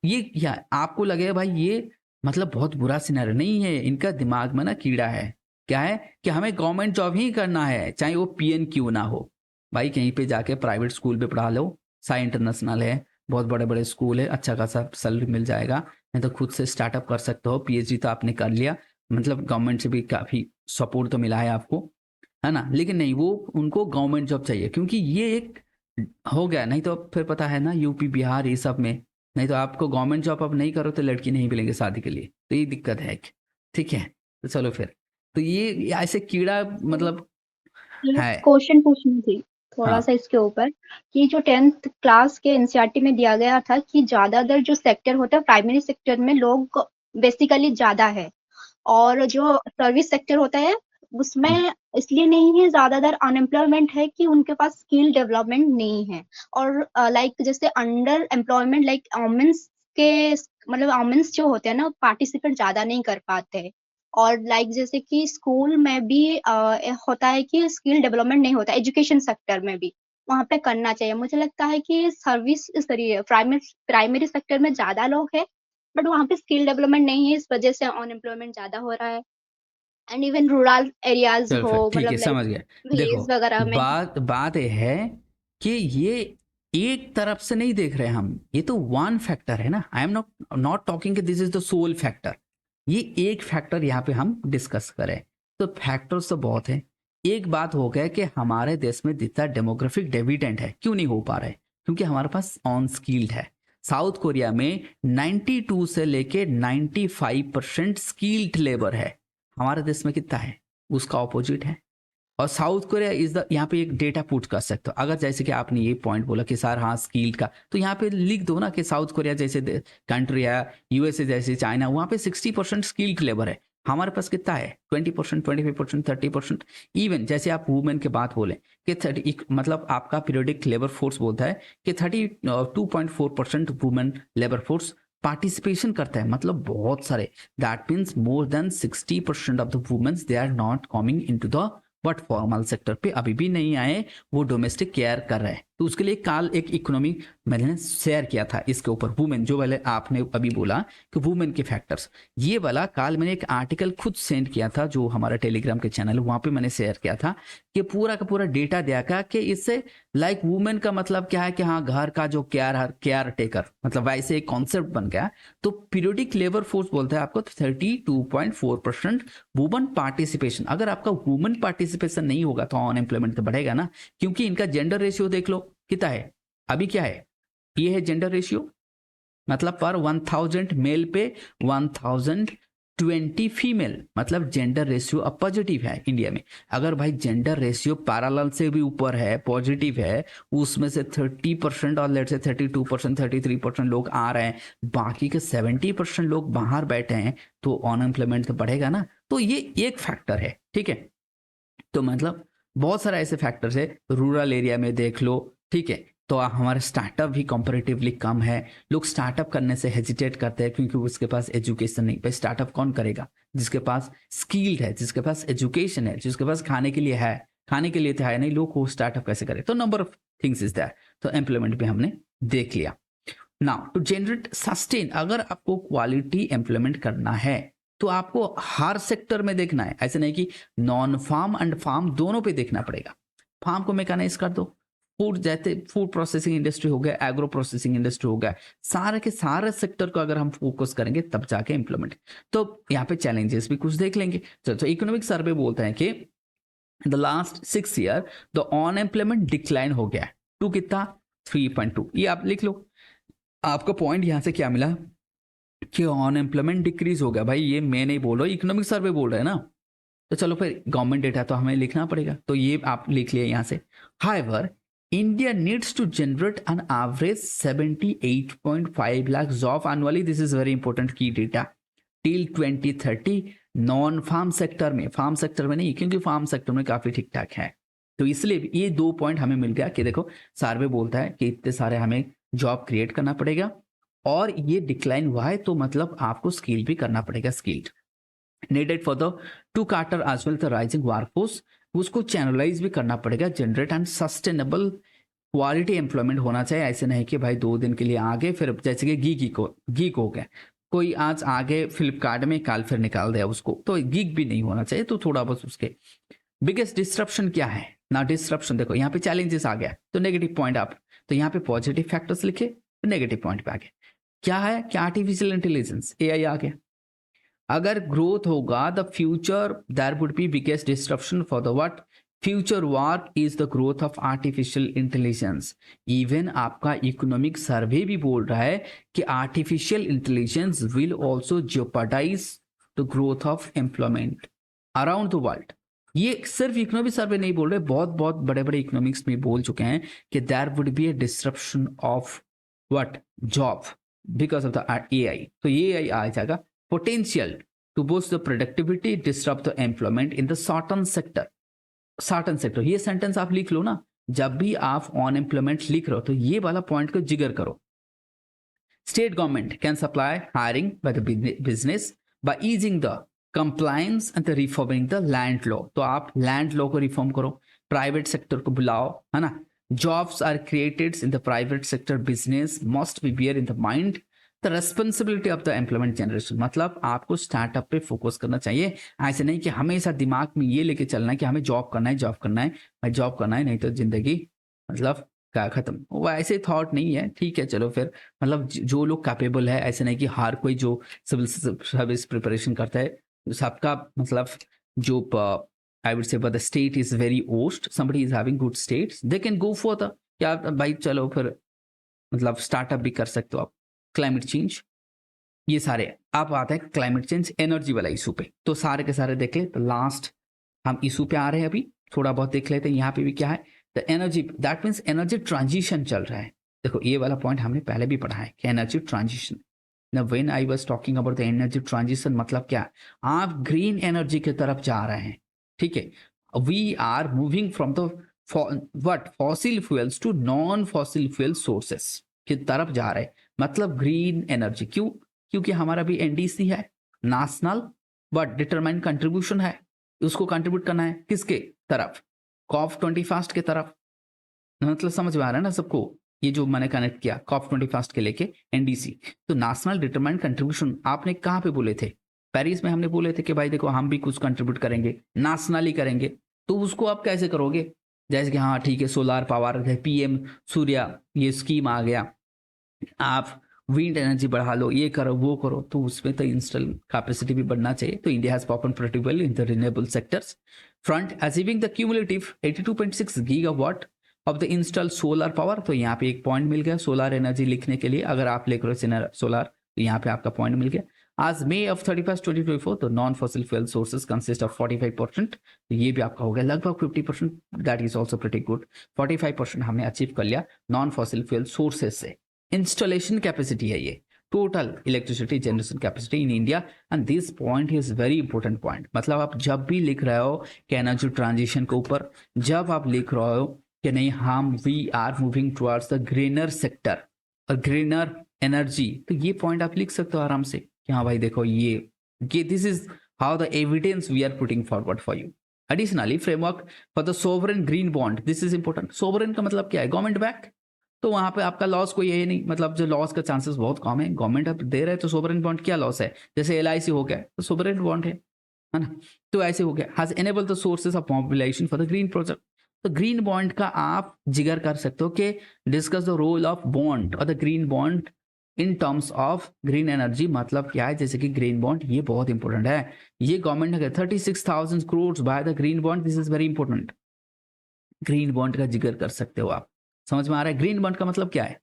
ये क्या आपको लगेगा भाई ये मतलब बहुत बुरा सिनेरियो नहीं है, इनका दिमाग में ना कीड़ा है। क्या है कि हमें गवर्नमेंट जॉब ही करना है, चाहे वो पीएन क्यों ना हो। भाई कहीं पे जाके प्राइवेट स्कूल पे पढ़ा लो, साई इंटरनेशनल है, बहुत बड़े बड़े स्कूल है, अच्छा खासा सैलरी मिल जाएगा, नहीं तो खुद से स्टार्टअप कर सकते हो। पीएचडी तो आपने कर लिया, मतलब गवर्नमेंट से भी काफ़ी सपोर्ट तो मिला है आपको, है ना, लेकिन नहीं, वो उनको गवर्नमेंट जॉब चाहिए, क्योंकि ये एक हो गया। नहीं तो फिर पता है ना यूपी बिहार ये सब में, नहीं तो आपको गवर्नमेंट जॉब अब नहीं करो तो लड़की नहीं मिलेंगे शादी के लिए, तो ये दिक्कत है। ठीक है, तो चलो फिर, तो ये ऐसे कीड़ा मतलब है। क्वेश्चन पूछनी थी थोड़ा हाँ सा इसके ऊपर कि जो 10th क्लास के एनसीईआरटी में दिया गया था कि ज्यादातर जो सेक्टर होता है प्राइमरी सेक्टर में लोग बेसिकली ज्यादा है, और जो सर्विस सेक्टर होता है उसमें इसलिए नहीं है, ज्यादातर अनएम्प्लॉयमेंट है कि उनके पास स्किल डेवलपमेंट नहीं है। और लाइक जैसे अंडर एम्प्लॉयमेंट लाइक वुमेन्स के मतलब वुमेन्स जो होते हैं ना पार्टिसिपेट ज्यादा नहीं कर पाते हैं। और लाइक जैसे कि स्कूल में भी होता है कि स्किल डेवलपमेंट नहीं होता, एजुकेशन सेक्टर में भी वहाँ पे करना चाहिए। मुझे लगता है कि सर्विस प्राइमरी सेक्टर में ज्यादा लोग हैं बट वहाँ पे स्किल डेवलपमेंट नहीं है, इस वजह से अनएम्प्लॉयमेंट ज्यादा हो रहा है। एंड इवन रूरल एरियाज चलो हो फिर ठीक है, मतलब लाइक समझ गया। देखो विलेज वगैरह में। बात ये है कि ये एक तरफ से नहीं देख रहे हम, ये तो वन फैक्टर है ना। आई एम नॉट टॉकिंग कि this is the sole factor, ये एक फैक्टर यहाँ पे हम डिस्कस करें तो फैक्टर्स तो बहुत है। एक बात हो गया कि हमारे देश में जितना डेमोग्राफिक डिविडेंड है क्यों नहीं हो पा रहा है, क्योंकि हमारे पास ऑन स्किल्ड है। साउथ कोरिया में 92 से लेके 95% स्किल्ड लेबर है, हमारे देश में कितना है, उसका ऑपोजिट है। और साउथ कोरिया इज द, यहाँ पे एक डेटा पुट कर सकते हो। अगर जैसे कि आपने ये पॉइंट बोला कि सर हाँ स्किल्ड का, तो यहाँ पे लिख दो ना कि साउथ कोरिया जैसे कंट्री है, यूएसए जैसे चाइना, वहाँ पे 60% स्किल्ड लेबर है। हमारे पास कितना है 20%, 25%, 30%। इवन जैसे आप वुमेन के बात बोले कि 30, मतलब आपका पीरियोडिक लेबर फोर्स बोलता है कि 32.4% वुमेन लेबर फोर्स पार्टिसिपेशन करता है, मतलब बहुत सारे। That means more than 60% of the womens they are not coming into the but formal sector पे अभी भी नहीं आए, वो डोमेस्टिक केयर कर रहे हैं। तो उसके लिए काल एक इकोनॉमी मैंने शेयर किया था इसके ऊपर, वुमेन जो वाले आपने अभी बोला कि वुमेन के फैक्टर्स, ये वाला काल मैंने एक आर्टिकल खुद सेंड किया था जो हमारा टेलीग्राम के चैनल है वहां पे मैंने शेयर किया था कि पूरा का पूरा डेटा दिया था कि इससे लाइक वुमेन का मतलब क्या है कि हाँ घर का जो केयर टेकर, मतलब वैसे एक कॉन्सेप्ट बन गया। तो पीरियोडिक लेबर फोर्स बोलता है आपको 32.4% वुमेन पार्टिसिपेशन। अगर आपका वुमेन पार्टिसिपेशन नहीं होगा तो अनएम्प्लॉयमेंट तो बढ़ेगा ना, क्योंकि इनका जेंडर रेशियो देख लो कितना है अभी, क्या है ये है जेंडर रेशियो, मतलब पर 1000 मेल पे 1020 फीमेल, मतलब जेंडर रेशियो अब पॉजिटिव है इंडिया में। अगर भाई जेंडर रेशियो पैरेलल से भी ऊपर है, पॉजिटिव है, उसमें से 30% और लेट से 32%, 33% लोग आ रहे हैं, बाकी के 70% लोग बाहर बैठे हैं, तो अनएम्प्लॉयमेंट तो बढ़ेगा ना। तो ये एक फैक्टर है, ठीक है। तो मतलब बहुत सारे ऐसे फैक्टर्स है, रूरल एरिया में देख लो, ठीक है। तो हमारे स्टार्टअप भी कंपैरेटिवली कम है, लोग स्टार्टअप करने से हेजिटेट करते हैं क्योंकि उसके पास एजुकेशन नहीं। भाई स्टार्टअप कौन करेगा? जिसके पास स्किल्ड है, जिसके पास एजुकेशन है, जिसके पास खाने के लिए है, खाने के लिए तो है नहीं, लोग को स्टार्टअप कैसे करे? तो number of things is that. तो एम्प्लॉयमेंट भी हमने देख लिया। नाउ टू जनरेट सस्टेन, अगर आपको क्वालिटी एम्प्लॉयमेंट करना है तो आपको हर सेक्टर में देखना है, ऐसे नहीं कि नॉन फार्म एंड फार्म दोनों पे देखना पड़ेगा। फार्म को मैकेनाइज कर दो, फूड जैसे फूड प्रोसेसिंग इंडस्ट्री हो गया, एग्रो प्रोसेसिंग इंडस्ट्री हो गया, सारे के सारे सेक्टर को अगर हम फोकस करेंगे तब जाके इंप्लीमेंट। तो यहाँ पे चैलेंजेस भी कुछ देख लेंगे। तो इकोनॉमिक सर्वे बोलता है कि the last 6 year the unemployment decline हो गया टू कितना 3.2। ये आप लिख लो। आपका पॉइंट यहाँ से क्या मिला कि अनएम्प्लॉयमेंट डिक्रीज हो गया। भाई ये मैं नहीं बोल रहा, इकोनॉमिक सर्वे बोल रहा है ना। तो चलो फिर गवर्नमेंट डेटा तो हमें लिखना पड़ेगा, तो ये आप लिख लिए यहाँ से। However India needs to generate an average 78.5 lakh jobs annually. This is very important key data till 2030 non farm sector में, फार्म सेक्टर में नहीं, क्योंकि फार्म सेक्टर में काफी ठीक ठाक है। तो इसलिए ये 2 पॉइंट हमें मिल गया कि देखो सर्वे बोलता है कि इतने सारे हमें जॉब क्रिएट करना पड़ेगा, और ये डिक्लाइन हुआ है तो मतलब आपको स्किल भी करना पड़ेगा, skilled needed for the to cater as well the rising workforce, उसको चैनलाइज भी करना पड़ेगा, generate and sustainable quality employment होना चाहिए। ऐसे नहीं कि भाई 2 दिन के लिए आगे फिर जैसे कि गीक हो गया, कोई आज आगे फ्लिपकार्ट में कल फिर निकाल दिया उसको, तो गीक भी नहीं होना चाहिए। तो थोड़ा बस उसके बिगेस्ट डिस्ट्रप्शन क्या है ना, डिस्ट्रप्शन देखो यहाँ पे चैलेंजेस आ गया तो नेगेटिव पॉइंट आप, तो यहाँ पे पॉजिटिव फैक्टर्स लिखे तो नेगेटिव पॉइंट पे आ गए। क्या है कि आर्टिफिशियल इंटेलिजेंस AI आ गया। अगर ग्रोथ होगा the future there would be biggest disruption for the what future work is the growth of artificial intelligence. Even आपका इकोनॉमिक सर्वे भी बोल रहा है कि artificial intelligence will also jeopardise the growth of employment around the world. ये सिर्फ economic survey नहीं बोल रहे, बहुत बहुत बड़े बड़े इकोनॉमिक्स में बोल चुके हैं कि there would be a disruption of what job because of the AI। तो ये AI आ जाएगा। potential to boost the productivity, disrupt the employment in the certain sector। ये सेंटेंस आप लिख लो ना, जब भी आप अनएम्प्लॉयमेंट लिख रहे हो तो ये वाला पॉइंट को जिगर करो। State government can supply hiring by the business by easing the compliance and the reforming the land law. तो आप लैंड लॉ को रिफॉर्म करो, प्राइवेट सेक्टर को बुलाओ, है ना। Jobs are created in the private sector, business must be bear in the mind the responsibility of the employment generation. मतलब आपको स्टार्टअप पे फोकस करना चाहिए, ऐसे नहीं कि हमेशा दिमाग में ये लेके चलना है कि हमें जॉब करना है, भाई जॉब करना है, नहीं तो जिंदगी मतलब क्या खत्म। वो ऐसे थॉट नहीं है, ठीक है चलो फिर मतलब जो लोग कैपेबल है, ऐसे नहीं कि हर कोई जो सिविल सर्विस प्रिपरेशन करता है सबका मतलब जो I would say the state is very worst, somebody is having good states, they can go for the क्या भाई चलो फिर मतलब स्टार्टअप भी कर सकते हो आप। क्लाइमेट चेंज, ये सारे आप आते हैं क्लाइमेट चेंज एनर्जी वाला इशू पे, तो सारे के सारे देख ले। तो लास्ट हम इशू पे आ रहे हैं, अभी थोड़ा बहुत देख लेते हैं। यहाँ पे भी क्या है, the energy, that means energy transition चल रहा है। देखो ये वाला पॉइंट हमने पहले भी पढ़ा है कि एनर्जी ट्रांजिशन, ना when I was talking about the energy transition, मतलब क्या, आप ग्रीन एनर्जी की तरफ जा रहे हैं, ठीक है। We are moving from the what fossil fuels to non fossil fuel sources की तरफ जा रहे हैं, मतलब ग्रीन एनर्जी। क्यों? क्योंकि हमारा भी एनडीसी है, नेशनल बट डिटरमाइन कंट्रीब्यूशन है, उसको कंट्रीब्यूट करना है किसके तरफ, COP21 के तरफ। मतलब समझ में आ रहा है ना सबको, ये जो मैंने कनेक्ट किया COP21 के लेके एनडीसी। तो नेशनल डिटरमाइंड कंट्रीब्यूशन आपने कहाँ पे बोले थे, पेरिस में हमने बोले थे कि भाई देखो हम भी कुछ कंट्रीब्यूट करेंगे, नेशनली करेंगे। तो उसको आप कैसे करोगे, जैसे कि हाँ ठीक है सोलार पावर, PM सूर्या ये स्कीम आ गया, आप विंड एनर्जी बढ़ा लो, ये करो वो करो, तो उसमें तो इंस्टॉल कैपेसिटी भी बढ़ना चाहिए। तो India has performed pretty well in the renewable sectors front, achieving the cumulative 82.6 gigawatt of the install solar power. तो यहाँ पे एक पॉइंट मिल गया सोलर एनर्जी लिखने के लिए, अगर आप लिख रहे हो सोलर तो यहाँ पे आपका पॉइंट मिल गया। आज May of 31st 2024 तो non fossil fuel sources consist of 45%, तो ये भी आपका हो गया लगभग 50%, that is also pretty good. 45% हमने अचीव कर लिया नॉन फॉसिल फ्यूल सोर्सेज से। इंस्टॉलेशन कैपेसिटी है ये, total electricity generation capacity in India, and this point is very important point. मतलब आप जब भी लिख रहे हो कि एनर्जी ट्रांजिशन के ऊपर, जब आप लिख रहे हो कि नहीं हम we are moving towards the greener sector और ग्रीनर एनर्जी, तो ये पॉइंट आप लिख सकते हो आराम से कि हाँ भाई देखो ये this is how the evidence we are putting forward for you. Additionally framework for the sovereign green bond, this is important. Sovereign का मतलब क्या है, गवर्नमेंट बैक, तो वहां पे आपका लॉस कोई है नहीं, मतलब जो लॉस का चांसेस बहुत कम है, गवर्नमेंट अब दे रहे हैं। तो सोवरेन बॉन्ड क्या लॉस है, जैसे LIC हो गया तो सोवरेन बॉन्ड है ना, तो ऐसे हो गया। Has enable the sources of mobilisation for the green project. तो ग्रीन बॉन्ड का आप जिगर कर सकते हो कि discuss the role of bond और the green bond in terms of green energy. मतलब क्या है, जैसे कि ग्रीन बॉन्ड ये बहुत इंपॉर्टेंट है, ये गवर्नमेंट ने 36,000 crore by the green bond, this is very important. Green bond का जिक्र कर सकते हो आप, समझ में आ रहा है। ग्रीन बॉन्ड का मतलब क्या है,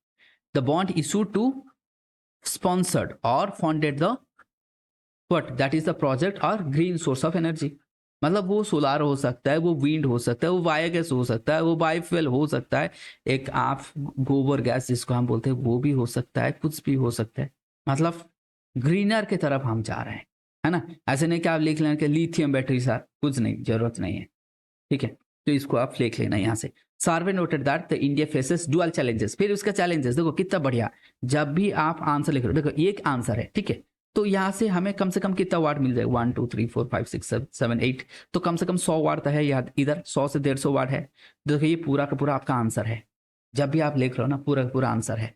the bond issued to sponsored और funded the what that is the project और ग्रीन सोर्स ऑफ एनर्जी। मतलब वो सोलार हो सकता है, वो विंड हो सकता है, वो बायोगैस हो सकता है, वो बायोफ्यूल हो सकता है, एक आप गोबर गैस जिसको हम बोलते हैं वो भी हो सकता है, कुछ भी हो सकता है। मतलब ग्रीनर की तरफ हम जा रहे हैं, है ना। ऐसे नहीं कि आप लिख लें कि लिथियम बैटरी सर, कुछ नहीं, जरूरत नहीं है, ठीक है। तो इसको आप लिख लेना यहाँ से। Survey noted that the India faces dual challenges. फिर उसका चैलेंजेस देखो कितना बढ़िया, जब भी आप आंसर लिख रहे हो, देखो एक आंसर है, ठीक है, तो यहाँ से हमें कम से कम कितना वाट मिल जाएगा, 1 2 3 4 5 6 7 8, तो कम से कम 100 वाट है याद, इधर 100 से 150 वाट है। देखो ये पूरा का पूरा आपका आंसर है, जब भी आप लिख रहे हो ना पूरा का पूरा आंसर है।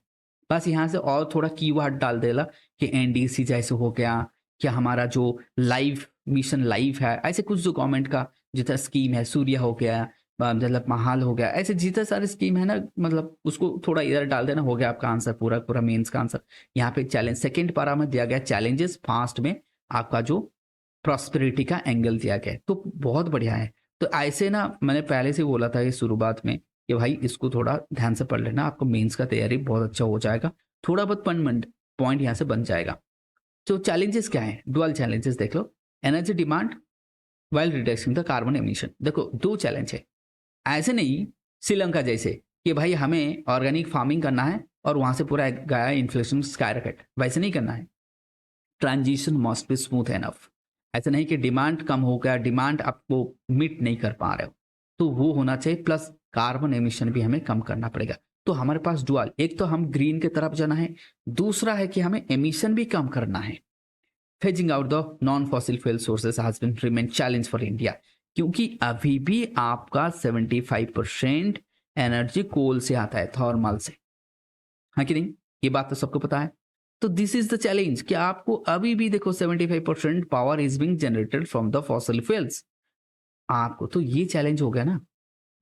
बस यहाँ से और थोड़ा कीवर्ड डाल देगा कि NDC जैसे हो गया, क्या हमारा जो लाइव मिशन लाइव है, ऐसे कुछ जो गवर्नमेंट का जितना स्कीम है, सूर्य हो गया, मतलब महाल हो गया, ऐसे जितने सारे स्कीम है ना, मतलब उसको थोड़ा इधर डाल देना, हो गया आपका आंसर पूरा पूरा मेंस का आंसर। यहाँ पे चैलेंज सेकंड पारा में दिया गया चैलेंजेस, फास्ट में आपका जो प्रॉस्पेरिटी का एंगल दिया गया, तो बहुत बढ़िया है। तो ऐसे ना मैंने पहले से बोला था ये शुरुआत में कि भाई इसको थोड़ा ध्यान से पढ़ लेना, आपको मेंस का तैयारी बहुत अच्छा हो जाएगा, थोड़ा बहुत पॉइंट यहाँ से बन जाएगा। तो चैलेंजेस क्या है, डुअल चैलेंजेस देख लो, energy demand while reduction the carbon emission. देखो दो चैलेंज है, ऐसे नहीं श्रीलंका जैसे कि भाई हमें ऑर्गेनिक फार्मिंग करना है और वहां से पूरा गया इन्फ्लेशन स्काईरॉकेट, वैसे नहीं करना है। Transition must be smooth enough, ऐसा नहीं कि डिमांड कम हो गया, डिमांड आपको मीट नहीं कर पा रहे हो, तो वो होना चाहिए, प्लस कार्बन एमिशन भी हमें कम करना पड़ेगा। तो हमारे पास डुअल, एक तो हम ग्रीन की तरफ जाना है, दूसरा है कि हमें एमिशन भी कम करना है। Phasing out the non fossil fuel sources has been remain challenge for India, क्योंकि अभी भी आपका 75% एनर्जी कोल से आता है, थर्मल से, है कि नहीं, ये बात तो सबको पता है। तो दिस इज द चैलेंज कि आपको अभी भी देखो 75% power is being generated from the fossil fuels, आपको तो ये चैलेंज हो गया ना।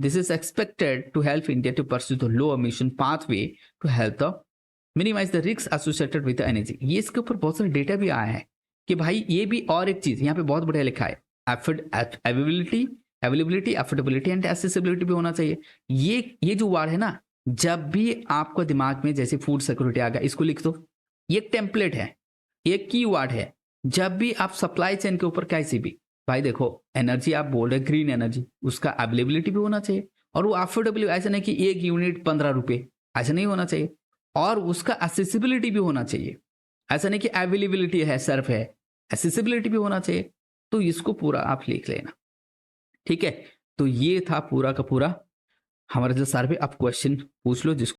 This is expected to help India to pursue the low emission pathway to help the minimise the risk associated with energy. ये इसके ऊपर बहुत सारे डेटा भी आया है कि भाई ये भी, और एक चीज यहाँ पे बहुत बढ़िया लिखा है, अवेलेबिलिटी, अफोर्डेबिलिटी एंड एक्सेसिबिलिटी भी होना चाहिए। ये जो वर्ड है ना, जब भी आपको दिमाग में जैसे फूड सिक्योरिटी आ गया, इसको लिख दो, ये टेम्पलेट है, एक की वर्ड है। जब भी आप सप्लाई चेन के ऊपर कैसे भी, भाई देखो एनर्जी आप बोल रहे ग्रीन एनर्जी, उसका अवेलेबिलिटी भी होना चाहिए, और वो अफोर्डेबल, ऐसा नहीं कि एक यूनिट 15 रुपए, ऐसा नहीं होना चाहिए, और उसका एक्सेसिबिलिटी भी होना चाहिए। ऐसा नहीं कि अवेलेबिलिटी है सिर्फ है, एसेसिबिलिटी भी होना चाहिए। तो इसको पूरा आप लिख लेना, ठीक है। तो ये था पूरा का पूरा हमारा जो सर्वे। आप क्वेश्चन पूछ लो जिसको